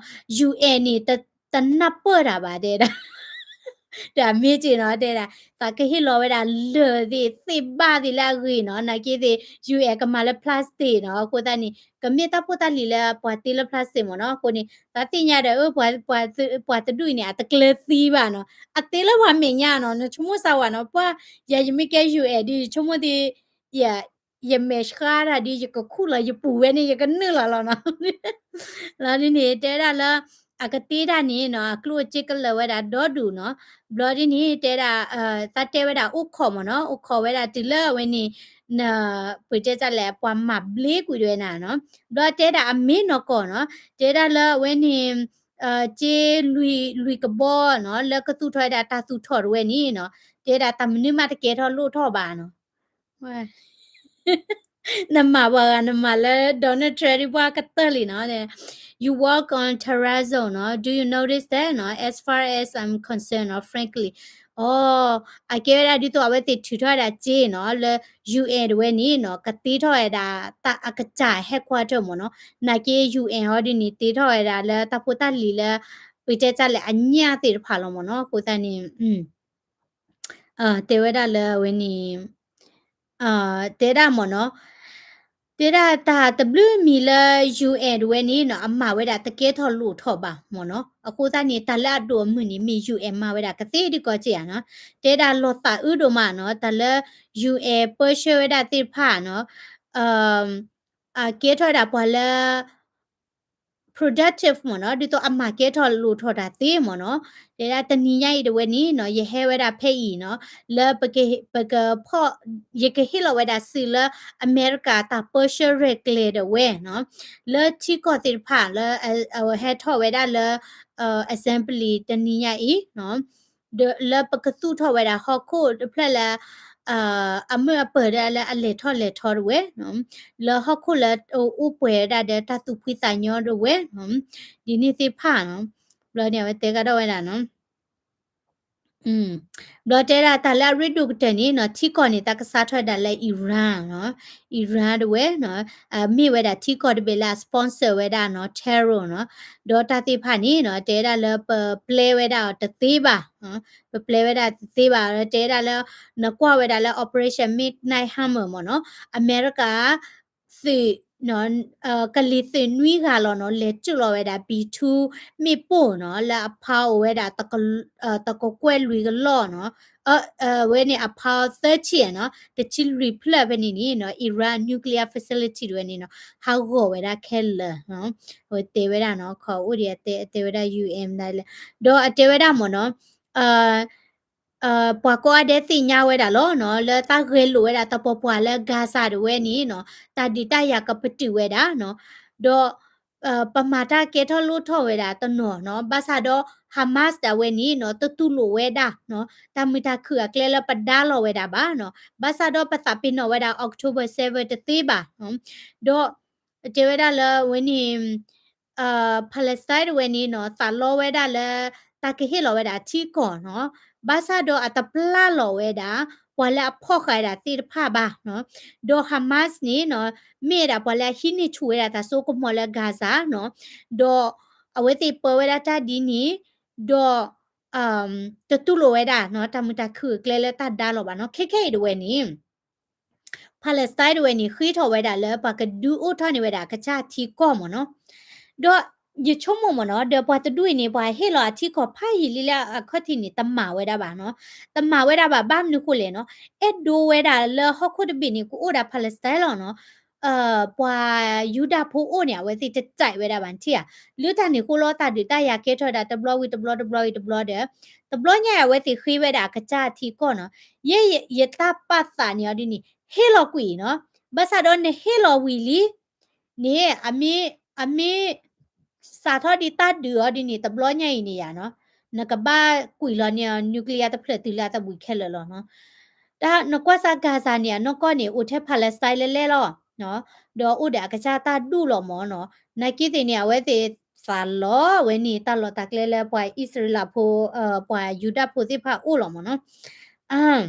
UN နေတနပ်ပေါ်တာပါတဲ့ဒါမေးကြည့်နော်တဲ့တာကဟီလောဝဲတာလေဒီသိပါဒီလာဂီနော်နာကီဒီယူအကမလပလတ်စတစ်နော်ကိုတနီကမေတာပိုတာလီလာပွားတီလပလတ်စတစ်မနော်ကိုနီတာတင်ရတဲ့ပွားတဒူနေအတကလစီပါနော်အတေလဝမညာနော်ချုံမဆာဝနော်ပွားရယမိကဲယူအဒီချုံမဒီရမေရှခါရာဒီကခုလာယပူဝဲနေရကနလာလာနော်လာဒီနေတဲ့လာအကတိဒါနေနော်ကလုချစ်ကလဝဲတာဒေါ်ဒူနော်ဘလော်ဒီနေတဲ့တာတတဲဝဲတာဥခေါ်မနော်ဥခေါ်ဝဲတာဒီလဝဲနေနာပွေတဲ့ကြလဲပွားမဘလေးကွေရွဲနာနော်ဘလော်တဲတာအမင်းနော်ကောနော်တဲတာလဝဲနေဂျေလူကဘောနော်လကတူထွဲတာတာတူထော်ဝဲနေနော်တဲတာတမနိမတကဲထော်လို့ထော်ပါနော်ဝဲnama le Donald Trump wa katali no you walk on terrazzo no do you notice that no as far as I'm concerned no frankly oh I get that dito awete thu thwa da je no le UN we ni no kati thwa da ta akacha headquarter mo no na ke UN ho di ni ti thwa da le ta phota li le pi te cha le anya ti pha lo mo no ko ta ni te we da le we ni te da mo noတေရာတာတဘလူမီလာ UN ဝဲနေနော်အမဝဲတာတကဲထော်လို့ထော်ပါမော်နော်အခုသားနေတလာတော်မြနီမီ UN မဝဲတာကတိဒီကောချီရနော်တေရာလောတာဥဒမနော်တလာ UN ပရှဝဲတာတိဖာနော်အကဲထော်တာပေါ်လာ productive မနော်ဒီတော့အမကဲထော်လို့ထော်တာသေးမနော်ဒါတနီညိုက်တဝဲနီနော်ရဟဲဝဲတာဖဲ့ဤနော်လပကဖော့ရကဟီလဝဲတာစီလအမေရိကတာပေါ်ရှယ်ရက်လေတဝဲနော်လချီကောတိဖာလဟဲထော်ဝဲတာလassembly တနီညိုက်ဤနော်လပကစုထော်ဝဲတာဟော့ခိုဖလက်လာအမေအပရလာအလေထော်ဝဲနော်လဟခုလဥပွဲဒါတဲ့တသူဖိစညောရဝဲနော်ဒီနေ့သိဖာနော်ဘလနေဝဲတေကတော့ဝဲတာနော်ဘလတဲရာတလာရီဒုကတနီနော်ချီကောနေတာကစားထွက်တာလဲအီရန်နော်အီရန်တဝဲနော်မိဝဲတာချီကောတဘေလာစပွန်ဆာဝဲတာနော်တဲရိုနော်ဒေါ်တာတိဖာနီနော်တဲရာလဲပလေဝဲတာတသေးပါနော်ပလေဝဲတာတသေးပါတဲရာလဲနကွာဝဲတာလဲ operation midnight hammer မနော်အမေရိက สิเนาะกะลิสินุยกาลอเนาะเลจุลอเวดา B2 มีป่เนาะและอพาวเวดาตะกกวยลุยกะลอเนาะเวนี่อพาว30เนาะตะชิลรีพลเวนี่เนาะอิรานนิวเคลียร์ฟ a ซิลิตี้เวนี่เนาะฮาวโกเวดาเคลเนาะโอเตเวดาเนาะขออุดิเตเวดา UM ได้เลยดอเตเวดามอเนาะเอ่อปะกอเดติญาเวดาโลเนาะเลตาเกลเวดาตะปอปวาเลกาซาดเวนี่เนาะตาดิตายากะปติเวดาเนาะดอปะมาตาเกทอลูทอเวดาตะเนาะเนาะบาซาดอฮามาสตาเวนี่เนาะตะตุโลเวดาเนาะตามิตาคืออะเกลเลปะดาโลเวดาบาเนาะบาซาดอปะตาปิโนเวดา October 7 ตะตีบาเนาะดอเจเวดาเลเวนี่พาเลสไตน์เวนี่เนาะซาโลเวดาเลตาเกเฮโลเวดาทีก่อนเนาะ Basado at a pla lo weda wala phoka da tir pha ba no do Hamas ni no me da wala hini chuera ta so ko mola Gaza no do aweti powera ta di ni do to tu lo weda no ta muta khu klele ta da lo ba no kheke do we ni Palestine တွေနေခိထော်ဝဲတာလဲပါကဒူအိုထနေဝဲတာကချာတီကောမနော်တော့ယချုံမမနော်ဒပတ်တူနေပါဟေလာတီကောဖိုင်လီလာခတိနေတမဝဲတာပါနော်တမဝဲတာပါဘာမနခုလေနော်အဲ့ဒိုဝဲတာလဲဟခုဒဘီနေကိုအိုတာ Palestine လောနော်ပွာယူဒာဖိုအိုနေဝဲစီတကြိုက်ဝဲတာပါတီอ่ะလူတန်နေကိုလောတာဒီတရကဲထော်တာတဘလဝီတဘလတဘလဝီတဘလတဲ့တဘလညာဝဲစီခိဝဲတာကချာတီကောနော်ယေတာပတ်စာနေဒီနေဟေလောကွီနော်ဘာသာတော့နေဟေလောဝီလီနေအမေစာထောဒီတာဒူဒီနေတဘလညိုင်နေရနော်နကဘာကွီလောနေနျူကလ িয়ার တဖလက်တီလာတဘူခဲလောနော်ဒါနကွာစာဂါဇာနေနကောနေဦးထက်ဖာလက်စတိုင်းလဲလောနော်ဒေါ်ဦးဒါကစားတာဒူလောမောနော်နိုင်ကီတင်နေဝဲသေးဖာလောဝဲနေတာလောတကလဲလဲပွိုင်ဣစရလဖိုပွိုင်ယူဒဖိုစီဖာဦးလောမောနော်အမ်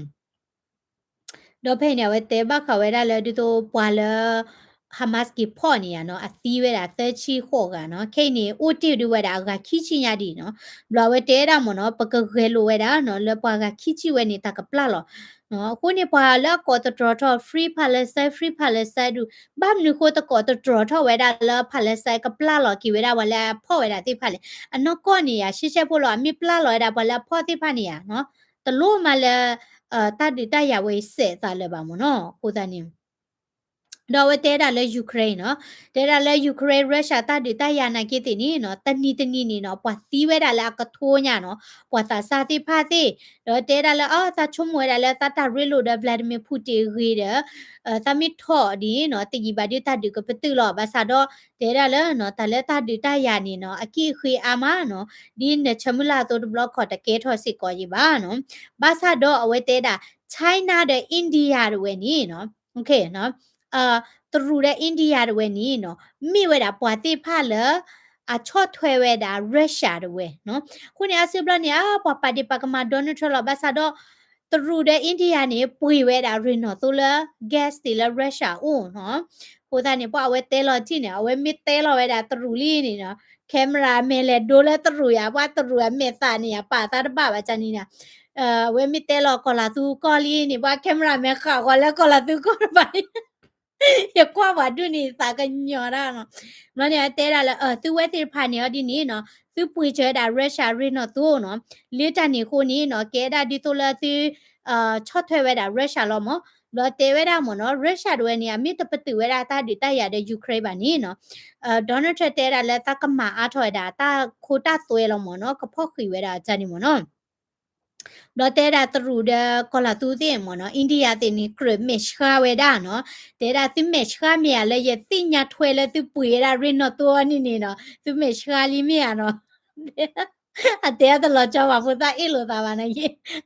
ဒေါ်ဖေနေဝဲတဲဘခဝဲဒါလဲဒီတိုပွာလฮามาสกีพ่อเนี่ยเนาะอะซีเวดาเตชีโคกะเนาะเคนี่อูติดูเวดากะคิชิญาดีเนาะบลาเวเตดามเนาะปะกะเกโลเวดาเนาะเลปากะคิชิเวนี่ตะกะปลาลอเนาะคูนี่ปาละกอตตรอทอฟรีพาเลสไตฟรีพาเลสไตดูบ้ามนึโคตะกอตตรอทอเวดาละพาเลสไตกะปลาลอกิเวดาวะละพ่อเวดาติพาเลอะเนาะกอนี่ยาชิเชโพลอมีปลาลอเวดาบละพ่อติพานี่ยเนาะตะโลมาละตาดิตายาเวเสตาเลบามเนาะโคตานี่တော့ဝဲတဲတာလဲယူကရိန်းနော်တဲတာလဲယူကရိန်းရုရှားတတတရနာကိတိနီနော်တနီတနီနီနော်ပွာသီးဝဲတာလဲကထိုးညာနော်ပွာသာစာတိဖာတိတော့တဲတာလဲအော်သာချုံမွေတာလဲသတရီလိုဒဗလာဒီမီပူတီရီဒသမီထော်ဒီနော်တကြီးပါဒီတဒီကပတူလောဘာသာတော့တဲတာလဲနော်တလဲတဒီတရနီနော်အကိခွေအာမနော်ဒီနချမလာတော့ဘလော့ခေါ်တကဲထော်စစ်ကောကြီးပါနော်ဘာသာတော့အဝဲတဲတာ China တဲ့ India တွေဝဲနီနော်โอเคနော်ตรูได้อินเดียด้วยนี่เนาะมีเวลาปวดที่ผ้าเลยชอบถอยเวลารัสเซียด้วยเนาะคุณอาซิบลาเนี่ยปวดปฏิปักษ์มาโดนทรมานซะดอตรูได้อินเดียนี่ปุยเวลาเรนอตัวละแก๊สตีละรัสเซียโอ้เนาะผู้ตานี่ปวดเอาไว้เตลอที่เนี่ยเอาไว้มิเตลอเวลาตรูลี่นี่เนาะแคมราเมเลโดเลตรูยาว่าตรูเมตานี่ป่าตาบ้าว่าจันนี่เนี่ยเวมิเตลอกอลาตูกอลีนี่ว่าแคมราเมข่าวกอแล้วกอลาตูกอไปya kwa wa du ni sa ka nyo da no no ne te da la tu we ti pha ne di ni no tu pui che da russia ri no tu no le ta ni ko ni no ke da di to la tu chot thwe we da russia lo mo lo te we da mo no russia do ni a mi ta patu we da ta di ta ya de ukraine ba ni no donald trump te da la ta ka ma a thwe da ta kho ta swe lo mo no ka pho khi we da cha ni mo no တော့တဲတာတရူဒကောလာတူတဲ့မနော်အိန္ဒိယတဲ့နီခရမစ်ခါဝဲဒါနော်တဲတာသူမစ်ခါမြာလဲရတိညာထွဲလဲသူပွေရရနော်တော့နီနေနော်သူမစ်ခါလီမြာနော်အတဲတလောချောပါဖူတာအေလိုတာပါနေ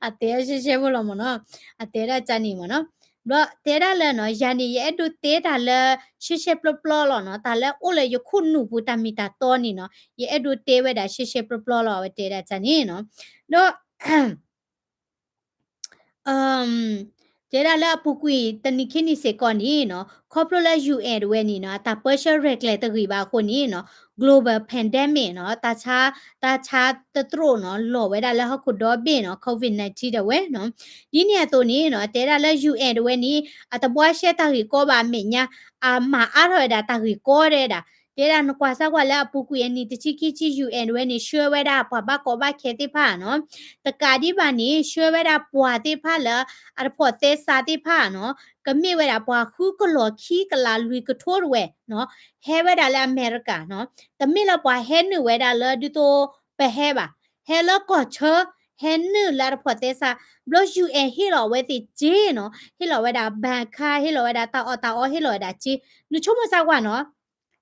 အတဲရှိရှိဘူးလို့မနော်အတဲရချနီမနော်တော့တဲရလဲနော်ယာနီရဲ့ဒုတဲတာလဲရှိရှိပလပလလောနော်တာလဲအိုလေယခုနုပူတမီတာတော့နီနော်ရဲ့ဒုတဲဝဲတာရှိရှိပလပလလောဝဲတဲရချနီနော်တော့ um Jera pukui tanikini se koni no corporate UN weni no ta partial regulate riba koni no global pandemic no ta cha the tro no lo weda la hoku do be no covid-19 de we no yini ato ni no tera la UN weni atabwa she ta ri ko ba menya a ma aro da ta ri ko de da tera no kwasa kwa la pukui ni tichi chi UN weni sure weda pa ba ko ba kheti pha no ta ka di ba ni sure weda pwa ti pha la အရဖို့သေးစာတိဖာနော်ကမိဝဲတာပွားခုကလောခီကလာလူကထိုးဝဲနော်ဟဲဝဲတာလဲအမေရိကနော်တမိလပွားဟဲနဝဲတာလဲဒီတိုပဲဟဲပါဟဲလကောချဟဲနလာရဖို့သေးစာဘလို့ယူအဟီလောဝဲတိဂျီနော်ဟီလောဝဲတာဘန်ခါဟီလောဝဲတာတာအောဟီလောဝဲတာဂျီနုချုံမစားကွာနော်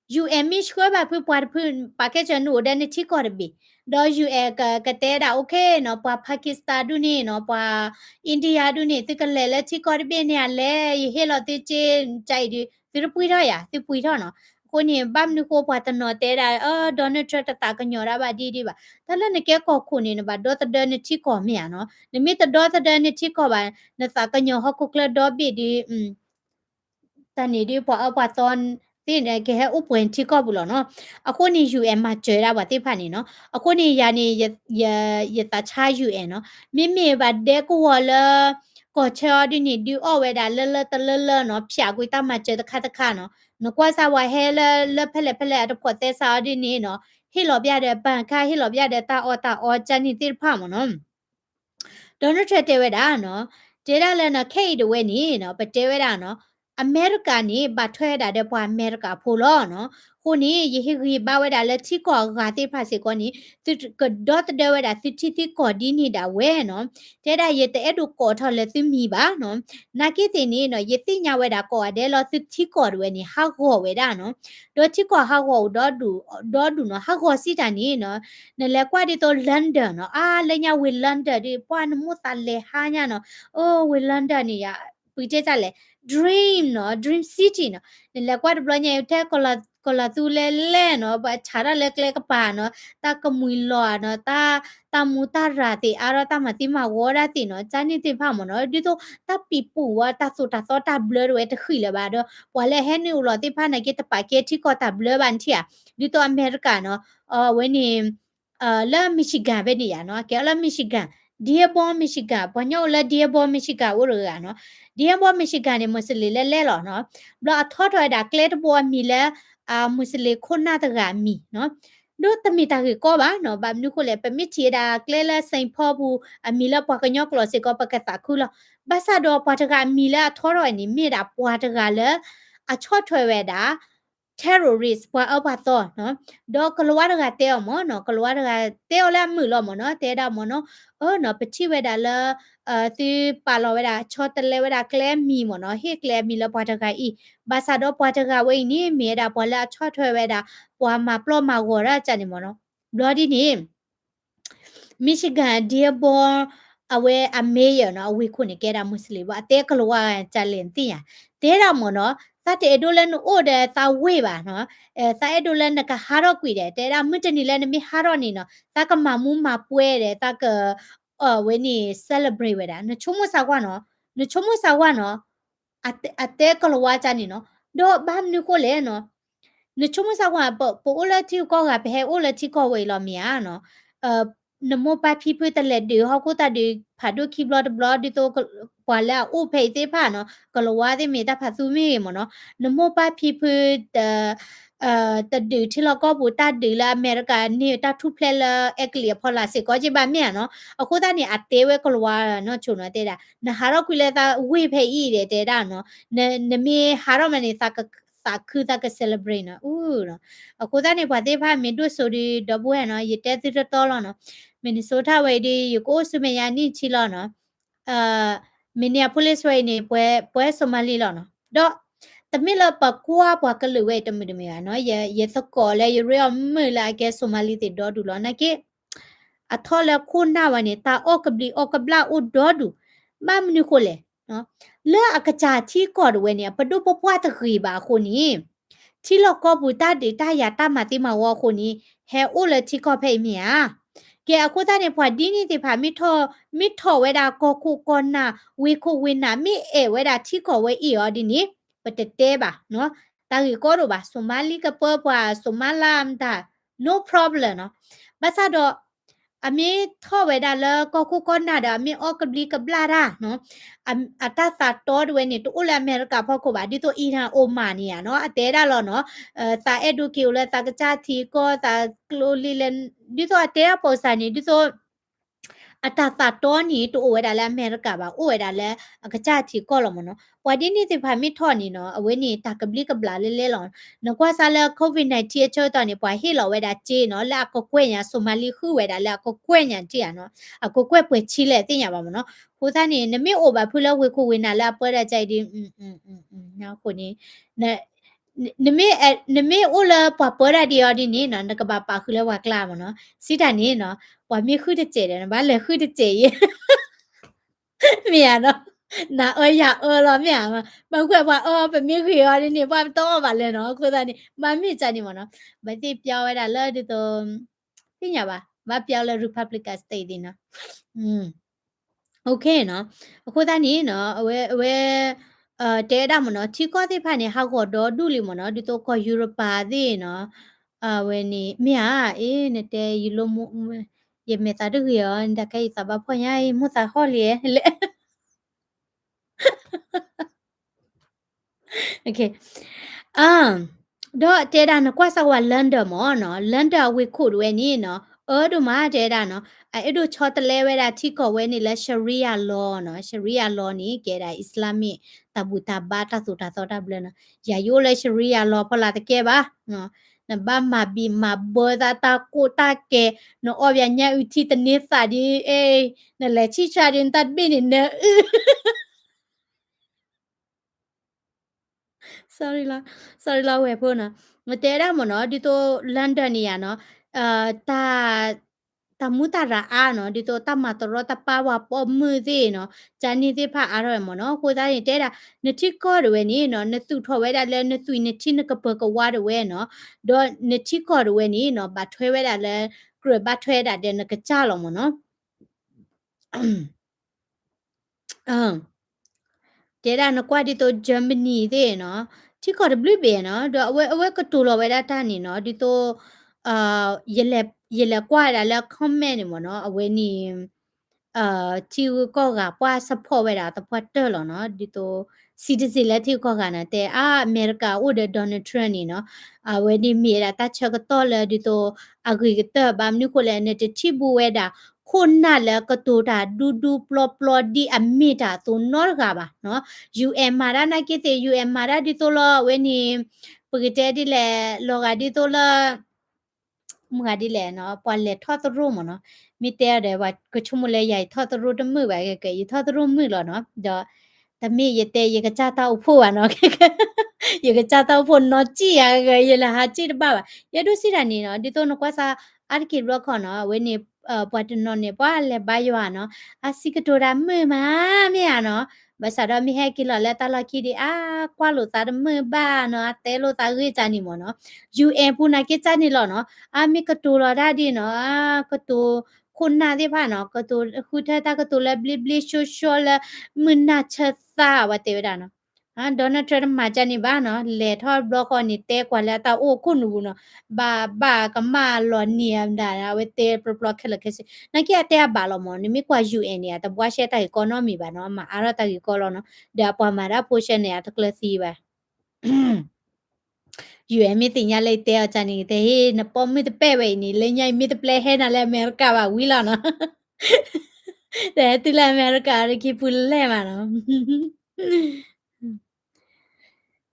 UN mi shkwe ba pu par pu package nu de ni chi ko bi do UN ka te da okay no pa Pakistan du ni no pa India du ni ti ka le chi ko bi ni le he lo ti chi chai di ti pu tho ya ti pu tho no ko ni bam ni ko pa ta no te da Donald Trump ta ka nyo ra ba di ba ta le ni ke ko khu ni ba do ta de ni chi ko mi ya no ni mi ta do ta de ni chi ko ba na sa ka nyo ho ku kle do bi di တန်နေဒီပွာအပွားသွန်တင်းနေကဲဥပွင့်ချီကောဘူးလောနော်အခုနေ UN မှာကျွဲတာပါတိဖာနေနော်အခုနေယာနေရတချာ UN နော်မိမိပါတဲ့ကိုလကောချာဒီနေဒီအဝဲတာလနော်ဖြာကွေးတမကျွဲတခါတခါနော်နကွာစာဝဟဲလဖက်လက်အတဖို့တဲ့စာဒီနေနော်ဟီလောပြတဲ့ပန်ခါဟီလောပြတဲ့တာအောချန်နေတိဖာမနော်ဒေါ်နယ်ထရတဲဝဲတာနော်တေရလည်းနော်ခေတ်တဝဲနေနော်ပတဲဝဲတာနော်အမေရိကန်နေဘာထွဲတာတဲ့ပွားအမေရိကဖိုလောနော်ခုနေယေဟီဘာဝဲတာလက်ချီကောဂါတိဖာစေကောနေသူကဒေါတ်တဲ့ဝဲတာသူတီကောဒီနေတာဝဲနော်တဲ့တာယေတဲ့ဒုကောထော်လက်သူမီပါနော်နာကိတင်နေနော်ယေတိညာဝဲတာကောအဒဲလောသူတီကောဝဲနေဟာကောဝဲတာနော်ဒေါ်ချီကောဟာကောဒေါ်ဒူနော်ဟာကောစီတာနေနော်နလဲကွာဒီတော့လန်ဒန်နော်လဲညာဝဲလန်ဒန်ဒီပွားနမှုတလဲဟာညာနော်အိုးဝဲလန်ဒန်နေရပြကြကြလဲ dream no dream city no le kwat blonya te kola tu le no ba chara le kle ka pa no ta ka mui lo no ta mu ta ra ti ara ta ma ti ma wo ra ti no cha ni ti pha mo no di to ta pi pu wa ta so ta blur we ta khi le ba do wa le he ni lo ti pha na ke ta pa ke ti ko ta blur ban ti ya di to america no we ni la michigan be ni ya no ke la michigan Dearborn Michigan ဘာညောလဲ Dearborn Michigan ဝရရနော် Dearborn Michigan နေမစလီလဲလောနော်ဘလအထောထော်ဒါကလက်ဘောမီလဲမစလီခုနာတကမီနော်ဒုတမီတာကောပါနော်ဘာနုကိုလဲပမစ်ချီဒါကလဲလဲစိန်ဖောဘူးအမီလဲပွားကညောကလောစေကောပကတာခုလဘာသာတော့ပွားတကမီလဲထောတော်နေမိတာပွားတကလဲအချော့ထွဲဝဲတာ terrorist ပွားအဘတော့နော်ဒေါကလဝရကတဲမနော်ကလဝရကတဲလဲမှုလောမနော်တဲတာမနော်နော်ပချိဝဲတာလဲသူပါလောဝဲတာချောတလဲဝဲတာကလဲမီမနော်ဟေကလဲမီလပွားတကဤဘာသာတော့ပွားတကဝဲနေမြေတာပွားလာချောထွဲဝဲတာပွားမှာပလော့မှာဝရကြနေမနော်ဘလော်ဒီနေ Michigan Dearborn အဝဲအမေရနော်အဝေခုနေကဲတာမွတ်စလင်ဘာအတဲကလောကြလင်တင်ရတဲတာမနော်သတ်တဲ့ဒိုလန်အိုတဲ့သာဝေးပါနော်သတ်ဒိုလန်ကဟာရော့ကွေတဲ့တဲတာမွတ်တနီလဲနမီဟာရော့နေနော်သကမမူးမပွဲတဲ့သကဝဲနေ celebrate ဝဲတာနချုံမဆောက်ကွာနော်နချုံမဆောက်ကွာနော်အတဲကလောကြနေနော်တော့ဘာမနုကိုလဲနော်နချုံမဆောက်ကွာပိုလက်တီကောကဘဲအိုလက်တီကောဝဲလောမီယာနော်နမောပါဖီဖွေတလက်ဒီဟောကိုတာဒီဖာဒိုခီဘလတ်ဘလတ်ဒီတော့ပွာလာအိုဖေးသေးဖာနော်ကလဝါဒီမီတာဖာသူမီမနော်နမောပါဖီဖွေတဒီထီလကောဘူတာဒီလာအမေရိကန်နေတာထုဖလဲလာအက်ကလီဖော်လာစေကောจิบาမြနော်အခုတာနေအတေဝဲကလဝါနော်ချုံနော်တဲ့တာနဟာရောကွေလဲတာဝေဖေးဤတဲ့တဲ့တာနော်နမီဟာရောမနေတာစာခုတာက celebrate နော်ဦးနော်အခုတာနေဘာသေးဖာမင်းတို့ဆိုဒီဒဘွဲနော်ရတဲ့တိတော်လောနော်မင်နီဆိုတာဝေဒီယကိုစမယာနီချီလောနော်မင်နီယာပိုလစ်ဝေနေပွဲဆိုမလီလောနော်တော့တမီလပကွာပွားကလူဝဲတမီတမီရနော်ရသကောလဲရရမလာကဲဆိုမလီတေဒေါ်ဒူလောနကေအထောလခုနာဝနေတာအော့ကဘလီအော့ကဘလာဦးဒေါ်ဒူမမနုခိုလေနော်လဲအကကြချီကော်ဝဲနေပဒုပပွားတခီပါခုနီချီလောကောဘူတာဒေတာယာတာမတိမဝခုနီဟဲအိုလချီကောဖေးမီယာ ke akuta ne pwa dini te pha mi tho weda ko ku kona we ku wina mi weda thi ko we i dini patete ba no ta gi ko ro ba somali ka pwa somalam ta no problem no basa do အမေထောဝဲဒါလကခုကနာဒါအမေအော်ကဘလီကဘလာရာနော်အတသာတော်ဝဲနေတူလာမေရကဖောက်ကိုပါဒီတိုအီရန်အိုမာနီယာနော်အတဲဒါလောနော်သာအဒူကီလဲတာကချာတီကိုသာကလိုလီလန်ဒီတိုအတဲပေါ်စာနီဒီတိုအတသာတော်နီတူဝဲဒါလဲအမေရကပါအိုဝဲဒါလဲကချာတီကိုလောမနော်ပွာဒီနီတိဖာမီထောနီနော်အဝဲနေတာကဘလီကဘလာလဲလဲလောနကွာဆာလကိုဗစ် -19 အချောတော်နေပွာဟီလောဝဲဒါဂျေနော်လာကကွဲ့ညာဆိုမာလီခူဝဲဒါလာကကွဲ့ညာကြည့်ရနော်အကိုကွဲ့ပွဲချီလဲတင်ရပါမနော်ဖိုးသားနေနမေအိုဘာဖူလဝေခုဝေနာလာပွဲရကြိုက်ဒီနော်ခုနေနမေအိုလာပပရဒီယောဒီနေနော်နကဘာပါခုလဲဝါကလာမနော်စီတာနေနော်ပွာမီခုတကျဲတယ်ဘာလဲခုတကျဲရမြာနော်နာရလောမြာမခွဲ့ပါပမီခွေရဒီနေပါတော့ပါလဲနော်ခုသားနေမမီကြနေမနော်မတိပြောရတာလဲဒီတော့သိညာပါမပြောလဲ Republican State ဒီနော်โอเคเนาะအခုသားနေเนาะအဝဲတဲတာမနော်ချီကောတိဖာနေဟောက်ကောတော့ဒူလီမနော်ဒီတော့ကောယူရိုပါသေးเนาะဝဲနေမြာအေးနတဲယူလိုမယေမေတာဒူရန်တခိုင်စဘာဖွညာမူတာဟောလီလေ Okay. Do teda no kwa sawa landa mo no landa we could we ni no do ma teda no I do chot lewe da ti ko we ni la sharia law no sharia law ni ke da islamic tabuta bata su ta so ta blen no ya yo le sharia law pala te ke ba no na ba ma bi ma bo da ta ko ta ke no obya nya uti te ni sa di na le chi cha din tat bi ni ne sorry လား sorry လားဝယ်ဖို့နော်မတဲရမနော်ဒီတော့လန်ဒန်နေရနော်တာတမူတာရာအာနော်ဒီတော့တမတော်တပါဝပေါ်မှုသေးနော်ဂျန်နီသေးဖအားရမနော်ကိုသားရင်တဲတာနတိကောရဝဲနေနော်နသူထော်ဝဲတာလဲနသူနတိနကပကဝါရဝဲနော်တော့နတိကောရဝဲနေနော်ဘာထွဲဝဲတာလဲကရဘာထွဲတာတဲ့နကကြလောမနော်အမ် Dera no kwadi to Germany de no ti ko blu be no do awe ko to lo we data ni no di to yele kwa da la comment ni mo no awe ni တီကောကပွား support ဝဲတာတပွားတယ်လို့နော်ဒီတော့ citizen လက်တီကောကနာတဲ့အမေရိကဥဒဒေါ်နယ်ထရန့်နီနော်ဝဲဒီမီရာတချက်ကတော့လေဒီတော့အဂရီကတဘာမနုကိုလည်းနဲ့တိဘူဝဲတာခုနလည်းကတူတာဒူပလော့ပလော့ဒီအမီတာသူနော်ကပါနော် UN မာရနာကိတေ UN မာရဒီတော့လဝဲနီပဂတဲဒီလေလောကဒီတော့လမကဒီလေနော်ပွာလေထော့တရုမနော် mi te de wa ko chumu le yai tho to ru de mu ba ke yi tho to ru mu lo no do ta mi ye te ye ga cha ta u pho wa no ye ga cha ta u pho no chi ya ga ye la ha chi de ba ye du si da ni no di to no kwa sa ar ki ro kho no we ni pa to no ne pa le ba yo no a si ka to da mu ma mi ya no ba sa do mi he ki lo le ta lo ki di kwa lo ta de mu ba no a te lo ta ri cha ni mo no UN pu na ki cha ni lo no mi ka to lo da di no ka to คุณนาที่ผ่านเนาะก็ตัวคือถ้าก็ตัวละบลิบลิชัวชัวละมึนนาชะซาว่าเตวดาเนาะโดนัลด์ทรัมป์มาจานี่บ้าเนาะเลทอดบล็อกคอนี่เตกว่าแล้วตาโอ้คุณนูเนาะบาก็มาลอเนียมดาเวเตปลอกเคลเคสินักเกียเตบาลอมอนี่มีกว่า UN เนี่ยแต่ว่าเชตาอีโคโนมีบ้าเนาะมาอาราตาอีโคโลเนาะเดี๋ยวปอมาราโพชันเนี่ยตะกลซีบ้า UN มีติญาเลยเตอจานี่เตเฮนปอมมีตะเป้ไว้นี่เลยใหญ่มีตะเปลเฮนะแลอเมริกาว่าวิลาเนาะ แต่ตุลาอเมริกาki pulle ma no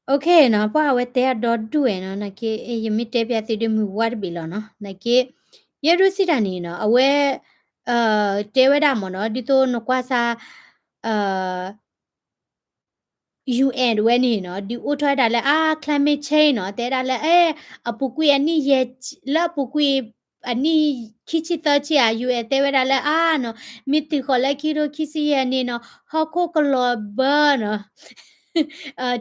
โอเคเนาะเพราะว่าแต่ดอดดูเนาะนะเคยมิเตပြติดมือวัดบิลเนาะนะเคเยรุสิดานี่เนาะအဝဲเตวดามเนาะดิโตนกว่าซาเอ่อ UN ဝဲနေနော်ဒီဥထွားတာလဲclimate change နော်တဲတာလဲအပူကွေအနိရဲ့လပူကွေအနိခိချီတချီအ UN တဲဝဲတာလဲနော်မီတီခေါ်လဲခီရိုခိစီရဲ့နေနော်ဟောကိုကလောဘာနော်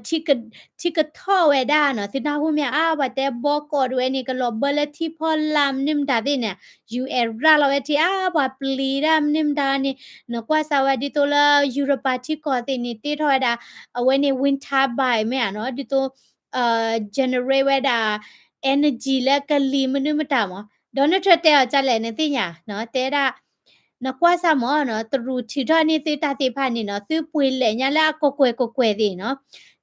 tika tho we da no ti na hu mya a ba te bo ko we ni ka lo bele ti pho lam nim da de ne you ra lo we ti a ba pli ram nim da ni no kwa sa wa di to la europa ti ko ti ni ti tho da we ni winter by me no di to generate we da energy la ka li mu nu ma ta mo donald trump te cha le ne ti nya no te da na kwa sa mo no tru thi tha ni ti ta ti pha ni no tu pui le nya la ko kwe ti no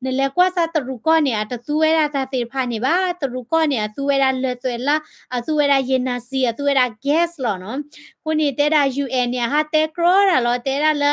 ne le kwa sa tru ko ni a tu we ra ta ti pha ni ba tru ko ni a tu we ra le twe la a tu we ra yin na si a tu we ra gas lo no ko ni te da un ni ha te kro ra lo te ra le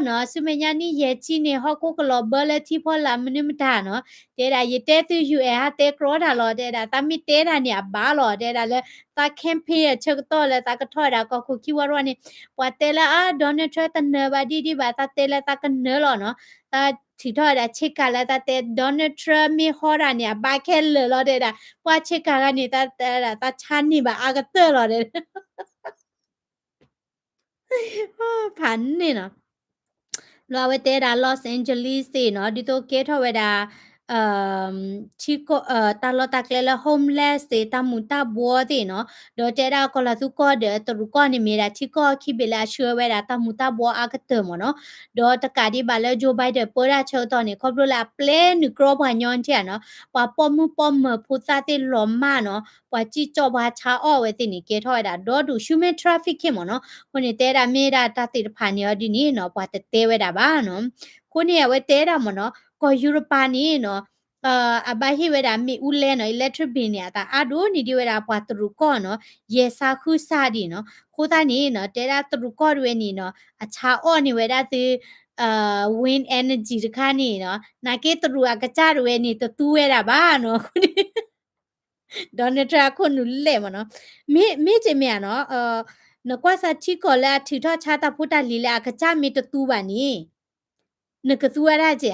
no su me nya ni ye chi ni ho ko global le ti pho la mi ni ma ta no te da ye te tu un ha te kro ra lo te da ta mi te da ni a ba lo te da le ta campaign ချက်တော့လဲတာကထော်တာကခုခိဝရဝနေပွာတဲလာဒေါ်နယ်ထရတနဘာဒီဒီဘာတာတဲလာတာကနဲလောနော်တာထီထော်တာချစ်ကလာတာတဲဒေါ်နယ်ထရမီဟောရာနေဘာခဲလလောတဲ့တာပွာချစ်ကကနေတာတဲတာချာနေဘာအာကတဲလောတဲ့ဖန်နေနော်လောဝဲတဲတာ Los Angeles တေနော်ဒီတော့ကဲထော်ဝဲတာchico talo taklela homeless te tamuta boade no do tera kola tu ko de to ko ni mera chico ki bela shwe we da tamuta bo agate mo no do takadi bala jo bai de pora cho to ni khoblo la plane ni kro ba nyon che no pa pom mu pom phu sa te lo ma no pa chi cho ba cha o we ti ni ke tho da do du human traffic ke mo no ko ni tera mera ta ti pha ni di ni no pa te we da ba no ko ni we tera mo no ko Europa ni no abahi wera mi ule no electric bin ya ta ado ni di wera pa tru ko no ye sa khu sa di no khoda ni no tera tru ko we ni no acha o ni wera ti wind energy တခါနေနော်နာကေတရူအကကြရဝဲနေတူဝဲတာပါနော်ဒေါ်နယ်ထရခုနုလဲမနော်မေချေမြနော်နကွာစာချီကောလာထီထချာတာဖူတာလီလာကကြမီတူပါနီနကသူရကြ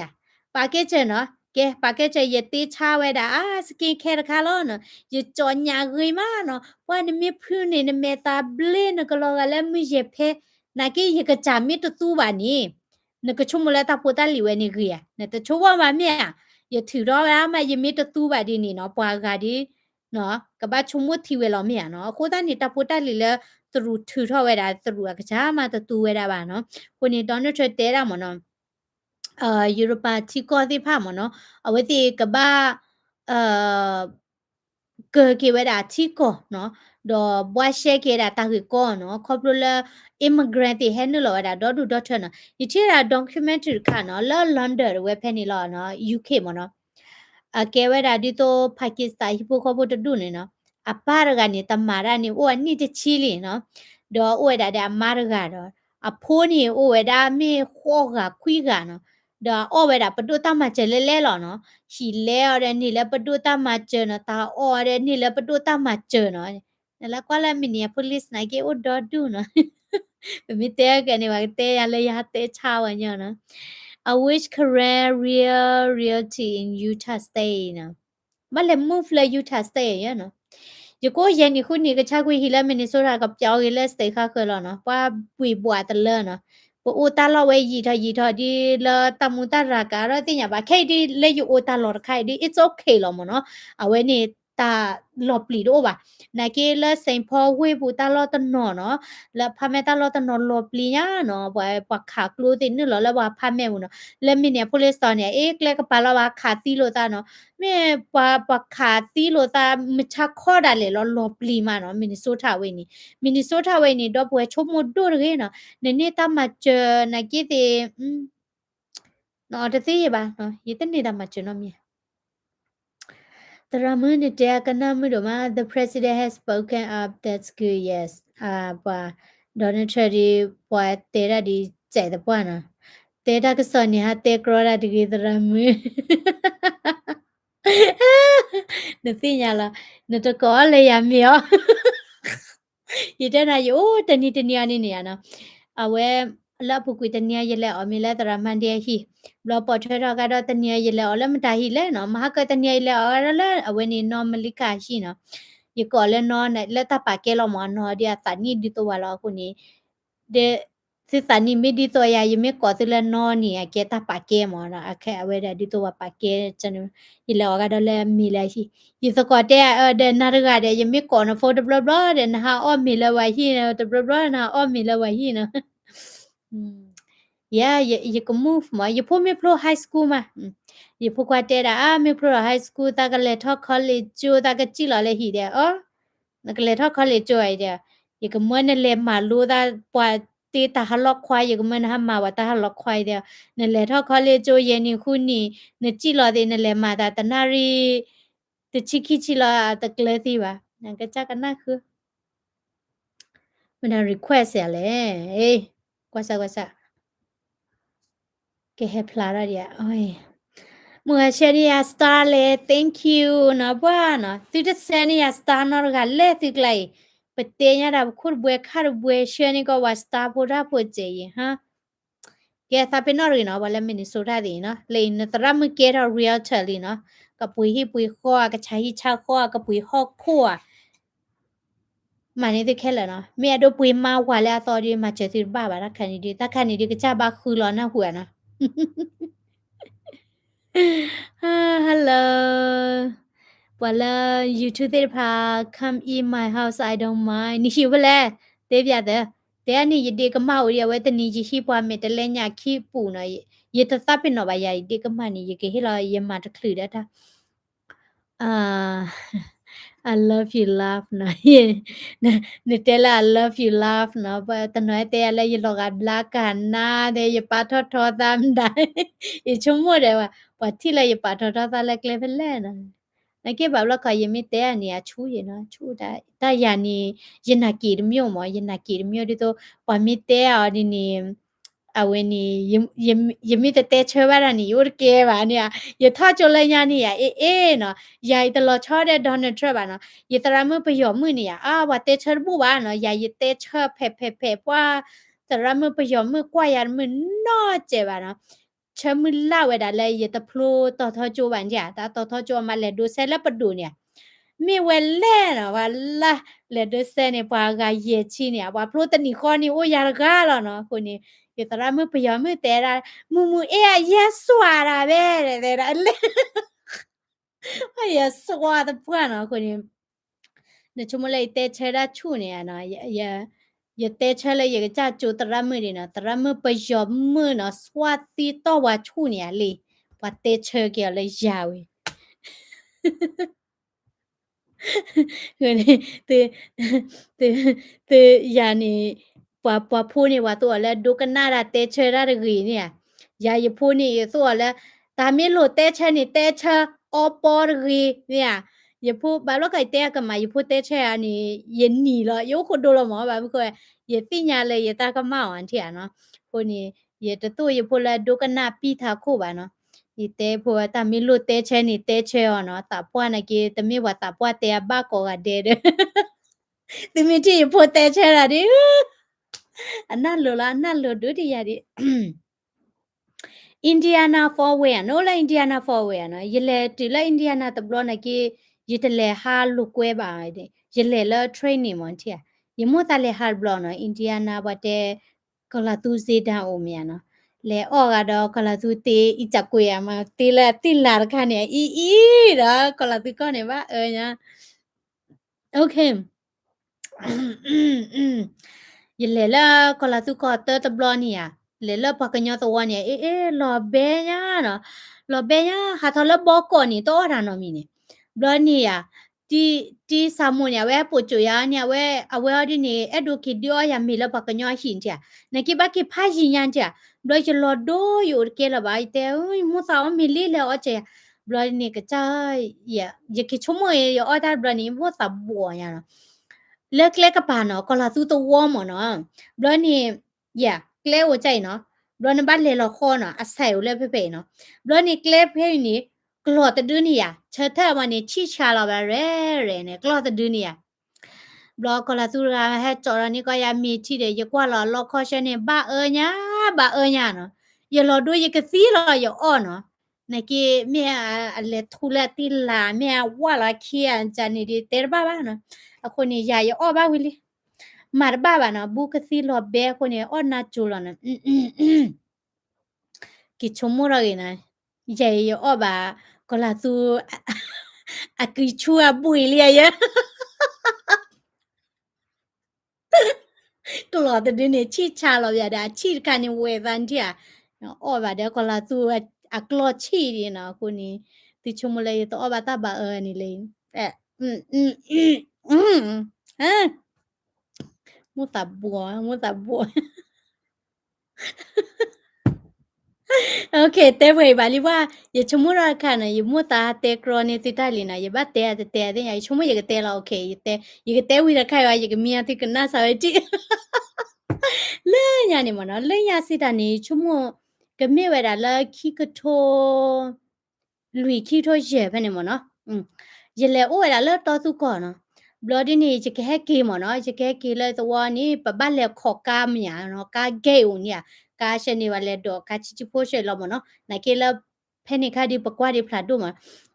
ပါကေချေနော်ကဲပါကေချေယတိချဝဲတာစကင်ခဲတခါလောနော်ယကြောညာဂိမနော်ပွားနမေဖူးနေနမေတာဘလင်းကလောကလည်းမရဖဲနာကေယကကြမီတူပါနီနကချုံမလာတာဖူတာလီဝဲနေခရနတချိုးဝမမြယထီတော့ရမယမီတူပါဒီနီနော်ပွားကဒီနော်ကဘာချုံမထီဝဲလောမြနော်ခိုးတာနေတာဖူတာလီလဲသူထူထော်ဝဲတာသူကကြာမှတူဝဲတာပါနော်ကိုနေဒေါ်နယ်ထရတဲတာမနော်Europa chiko ti pha mo no aweti kaba ke we da chiko no do bwa she ke da ta ko no khoplo immigrant ti he no lo da do du dot no yiti da documentary ka no la london we phe ni lo no uk mo no ke we da di to pakistan hi po kho bo tu ne no apar ga ni tamara ni o ni ti chi li no do o da da mar ga do a pho ni o we da me kho ga khwi ga no ဒါအော်ဝဲတာပတူတမကျလဲလဲလောနော်ရှီလဲရတဲ့နေ့လဲပတူတမကျနော်တာအော်ရတဲ့နေ့လဲပတူတမကျနော်နလာကွာလာမီနီပိုလစ်နိုင်ကေအိုဒေါ်ဒူနော်မီတဲကနေဝတဲရလဲရတဲချဝညနော် I wish career realty in Utah State နော်မလဲ move လဲ Utah State ရနော်ယကိုရန်ဒီခုနေကချခွေဟီလာမီနီဆိုရာကပြောင်းရလဲ state ခါခလောနော်ပွားပွေပွားတလဲနော်ပအိုတာလောဝဲရီထဒီလာတမူတရာကာရတင်ညာပါခဲဒီလေယူအိုတာလောခိုင်ဒီ it's okay လောမနော်အဝဲနေတာလောပလီတော့ပါနာကေလစိန်ဖောဝေဘူတာလောတနော်နော်လဖမဲတာလောတနော်လောပလီညာနော်ဘွယ်ပခါကလိုတင်နော်လောဘဖမဲဘူးနော်လက်မီနေပိုလစ်တော်နေအေးကလကပါလောပါခါတီလို့တာနော်မဲပခါတီလို့တာမချခေါ်တာလေလောပလီမနော်မီနီဆိုတာဝေနီတော့ဘွယ်ချုံမတို့ရနော်နနေတာမချနာကေတေနော်တသေးရပါနော်ရတဲ့နေတာမချနော်မြေ the president has spoken up that's good yes ပါဒေါ်နယ်ထရီပွားတဲရဒီကျဲတဲ့ပွားနော်တဲတာကစောနေဟာတဲကရောရာဒီကေတရမွေနသိညာလားနတကောလေရမြောရတဲ့နာယောတနီအနေနေရနော်အဝဲလာပုကွေတနီရလဲအမေလဲတရမန်တရဟီဘလပေါ်ထရကတော့တနီရလဲအလမတာဟီလဲနော်မဟာကတနီရလဲအရလဲအဝဲနေ normally ကရှိနော်ယကောလဲနော်နဲ့လက်တပါကဲလောမနော်ဒီအတနီဒီတော့ဝါလောခုနေတဲ့ Sisani mi dito ya yimi ko sila no ni ke ta pa ke mo na akhe aweda dito wa pa ke chanu ila wa da le mi la hi yiso ko te de na ga de yimi ko no for the blah blah de na ha o mi la wa hi na the blah blah na o mi la wa hi na yeah you can move ma you put me pro high school ma you put kwa te da me pro high school ta ga le tho college jo ta ga chi la le hi de na ga le tho college jo ai de you can mo ne le ma lu da pwaตีตาหลอกควายอยู่มันหามาว่าตาหลอกควายเดียวนั่นแหละถ้าเขาเลยโจเยนี่คุณนี่เนี่ยจิรอเดนั่นแหละมาตาตนารีตะชิคิจิรอตะเกลติว่านั่นก็จักกันน่ะคือมัน request やเลยเอ้ยกว่าซะแกให้พลาดอะเดียโอ้ยมัวเชรียสตาร์เลย thank you นะบ้านะติดเสนียสตาร์นอร์กันเลยติดเลยปะเตียราคุรบวยคาร์บวยเชนี่ก็ว่าสตาร์พูดาพูดเจยฮะ ke sa pe no ri no ba le Minnesota di no le na tra mu ke ro realtor li no ka pui hi pui kho ka cha hi cha kho ka pui ho kho ma ni de ke la no me do pui ma wa la to di ma che ti ba ra khan ni di ta khan ni di ka cha ba khu lo na hu na hello Wala you to the pa come in my house I don't mind ni shi wala te bya de te ani yede ka ma uri we te ni ji shi pwa me te le nya khi pu no ye ta sa pin no ba ya de ka ma ni ye ke he la ye ma ta khlu da ta I love you laugh na ye Nutella I love you laugh na ba ta no te la ye lo ga bla ka na de ye pa tho tho tam da ye chum mo de wa pa thi la ye pa tho tho ta la kle pe le na 那给爸爸可以没得你啊，出去呢，出的，但呀你人那给的苗嘛，人那给的苗的都把没得啊的你，啊喂你也没得带车吧你有的给吧你啊，也他就来呀你啊，呢，呀一的老车的当那车吧呢，也当然没不要么你呀，啊我带车不完呢，呀一带车呸哇，当然没不要么怪呀么那这吧呢。chớ mư lao ở đã lấy ta plu tao thao chu bạn giả ta tao thao chu mà lấy đu xe lắp bật nè mi quên lẽ nó và la lấy đu xe này qua gai ye chi nè và plu tên nị con nị ôi ya ga là nó cô nị giờ ta ra mư bây giờ mư té ra mư e ya xóa ra bé để ra lẽ ai ya xóa ta bữa nó cô nị nói chung là té chơi ra chu nè nó ya giờ té chơi là giờ cha chu ta ra mư đi nó ta ra mư bây giờ mư nó xóa tí to và chu nè li và té chơi kia là giàu 그네 그 그 yani pa phone wa to la dokana ra te che ra ri ni ya ye phone so la ta mi lo te che ni te che o po ri ni ye phu ba lo kai te ka ma ye phu te che ani ye ni lo yo ko do lo mo ba ko ye ti nya le ye ta ka ma wan thi no phone ye to to ye phu la dokana pi tha ko ba no อีเต้พัวตามีลูเต้เชนี่เต้เชอเนาะตาปัวนะกีตะมีว่าตาปัวเตะบ้าก็กะเดเดตะมีที่พัวเต้เชล่ะดิอันนั้นโลละอันนั้นโลดูดิยาดิ Indiana forward no la Indiana forward no yele ti la Indiana ta blo na ki yitele ha lu kwe ba de yele la training mon tia yimo ta le ha blo no Indiana ba de kala tu se da o mya no le o ga do kala tu te i cha kwe ya ma ti la kha ne i da kala tu ko ne ba nya okay ยเลล่ะก็ลาตุก็เตอตะบลอนี่อะเลล่ะปะกะญอตะวะเนี่ยลอเบญาเนาะลอเบญาหาทอละบอกอนี่ตออะเนาะมีเนี่ยบลอนี่อะที่ซามุเนี่ยเวปุจุยาเนี่ยเวอเวอดินี่เอดูคิดิโอyaมีละปะกะญอหินจ้ะนะกิบะกิพาหินยันจ้ะบลอจะลอโดอยู่เกละบายเตอุยมุสาวมีลีแล้วอะจ้ะบลอนี่ก็จ้ายอย่าคิดชั่วโมงยออดาบลอนี่มุสาบัวญาเนาะ leg ka pa no ko la tu to wo mo no blo ni ya kle wo chai no blo na ba le lo kho no a sai wo le pe pe no blo ni kle phe ni klo ta du ni ya cha tha ma ni chi cha la ba re ne klo ta du ni ya blo ko la tu ra ha cho ra ni ko ya mi chi de ye kwa lo kho sha ni ba e nya no ye lo du ye ka si lo ye o no na ki me a le thu la ti la me a wa la khi an cha ni de ter ba ba no အခုနေရရအော်ပါဝီလီ marba ba no bu kasi lo be ko ne o na chulo na ki chomora ge na ye ye o ba ko la tu a ki chua bui lia ye ko lo de ne chi cha lo ya da chi ka ni we van dia o ba de ko la tu a klo chi ni na ko ni ti chomola ye to o ba ta ba ni le eh ha mo ta bua mo ta bua Okay, te voi bali wa ye chumura kana ye muta te kroni ti tali na ye ba te de ya chumu ye te la okay ye te wi ra khai wa ye mi ati kana sa ti le nya ni mo no le nya si ta ni chumu ke me wa da la ki ka tho lui ki tho ye ba ni mo no ye le o wa da le to tu ko no bloody ni je ke ki mo no je ke ki le to wa ni pa ba le kho ka mya no ka ge u ni ka she ni wa le do ka chi chi pho she lo mo no na ke la ဖဲနေခါဒီပကွာဒီဖလာတို့မှာ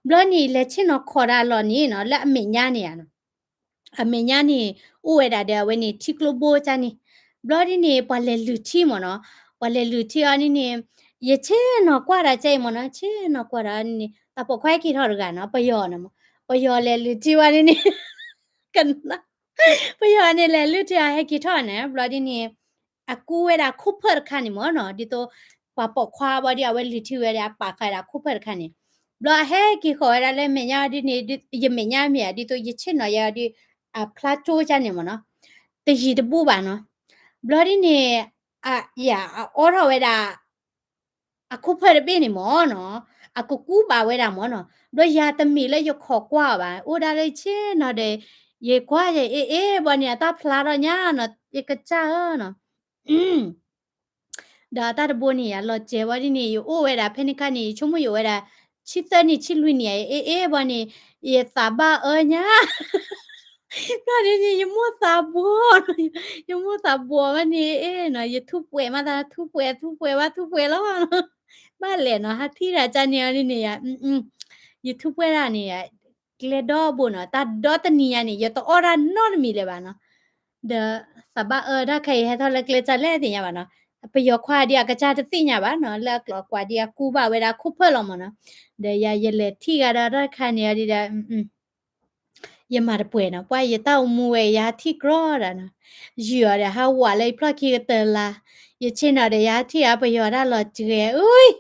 ဘလောနီလက်ချင်းတော့ခေါ်တာလော်နီနော်လက်အမေညာနေရနော်အမေညာနေဥဝဲတာတဲ့ဝဲနေတီကလိုဘိုချာနေဘလောဒီနေပလဲလူတီမနော်ပလဲလူတီအနီနေရချဲနော်ကွာတာကျဲမနော်ချဲနော်ကွာတာနေတပခွဲခိထော်ရကနော်ပယောနော်ပယောလဲလူတီဝါနေနေကန်နာပယောနေလဲလူတီဟဲခိထော်နေဘလောဒီနေအကူဝဲတာခုဖတ်ခါနေမနော်ဒီတော့ပပခွာဘဒီအဝဲလူတီဝဲရပါခိုင်တာခုဖတ်ခါနေဘလဟဲကိခေါ်ရလဲမညာဒီနေယမညာမြဒီတော့ယချင်နော်ရဒီဖလာချိုးချနေမနော်တရီတပူပါနော်ဘလဒီနေယာအော်ရဝဲတာအခုဖရပေးနေမောနော်အခုကူပါဝဲတာမောနော်တို့ရာတမီလဲရခေါ်ကွာပါအိုဒါလေချင်းနော်တဲ့ရေခွာရေအေးဘောနေတာဖလာတော့ညာနော်ဧကချာနော်ဒါတာဘိုနီယာလောကျေဝဒီနီယိုအိုဝဲတာဖဲနိခါနီချုံမယိုဝဲတာချစ်တနီချစ်လွီနီအေးဘောနီယေသာဘာညာဒါဒီနီယမောသာဘောယမောသာဘောမနီနော်ယထုပွဲမသာထုပွဲဝထုပွဲလောဘာလဲနော်ဟာသီရာချာနီယနီယယထုပွဲရာနီယကလေတော့ဘောနော်တာဒေါတနီယနီယတော့အော်ရာနော်မီလေပါနော်ဒါစဘာဒါခေဟဲထော်လကလေချာလဲတင်ရပါနော်ပယောခွာဒီကကြတသိညာပါနော်လက်ကလကွာဒီကူပါဝဲတာခုဖက်လောမနော်ဒေရရလေထီကရရခန်ရဒီဒါယမရပွဲနော်ပွားရတောက်မူဝဲရာထီကရောတာနော်ယူရဟာဝါလေဖလခိတလာယချင်းရတဲ့ရာထီအပယောရလောကျဲဦး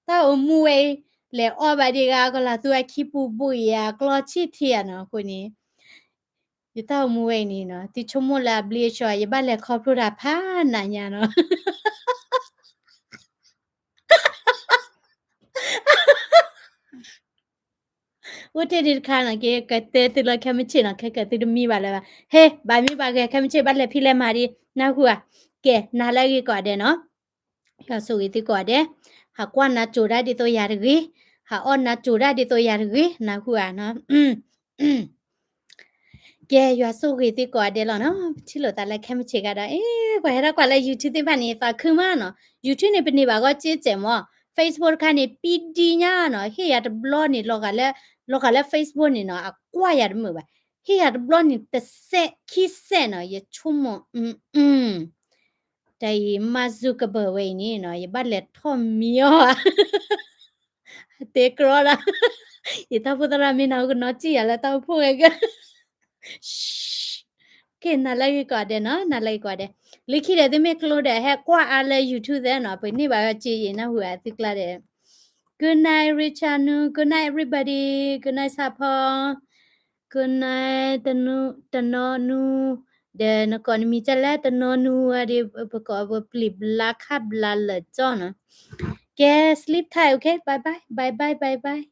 တောက်မူဝဲလေအော်ဘာဒီကကလာသူအခိပူပူရကလောချီထီရနော်ကိုနီယတောက်မူဝဲနီနော်တီချုံမလာဘလီချောရဘလက်ခေါပရဖာနာညာနော် Uite khana ke kate tila khamiche na khe kate mi bala ba he ba mi ba ke khamiche ba le phile mari na hua ke na la gi ko de no ka so gi ti ko de ha kwa na choda di to ya ri ha on na choda di to ya ri na hua no ကဲရွာစုခေတိကွာတယ်လို့နော်ချီလို့တာလက်ခဲမချေကတော့ဘာရကွာလဲ YouTube တဲ့ဘာနေတာခမနော် YouTube နေပနေပါကကြည့်ကြမော Facebook ခါနေ PD ညာနော်ဟေရတ blog နေလောကလဲ Facebook နေနော်အကွာရတယ်မဟုတ်ပါဟေရတ blog နေတစ်ဆက်ခိဆက်နော်ရချုံမတိုင်မဇုကဘဝေနေနော်ရပတ်လက်ထော်မီယောတေကရောလာရတာပဒရာမင်းနော်ကနော်ကြည့်ရလဲတော့ဖို့ရက ကဲနာလိုက်ကွာတယ်နော်နာလိုက်ကွာတယ်လိခိတဲ့သမီးကလို့တဲ့ဟဲ့ကွာအားလဲ YouTube တဲ့နော်ဘယ်နေ့ပါကြည့်ရင်နော်ဟိုအသိကလာတဲ့ Good night Richanu Good night everybody Good night Sapo Good night tanu the နကောမီချလာတနောနူအဒီပကောပလီဘလာခဘလာလချောနော်ကဲ sleep tight okay bye bye bye bye bye bye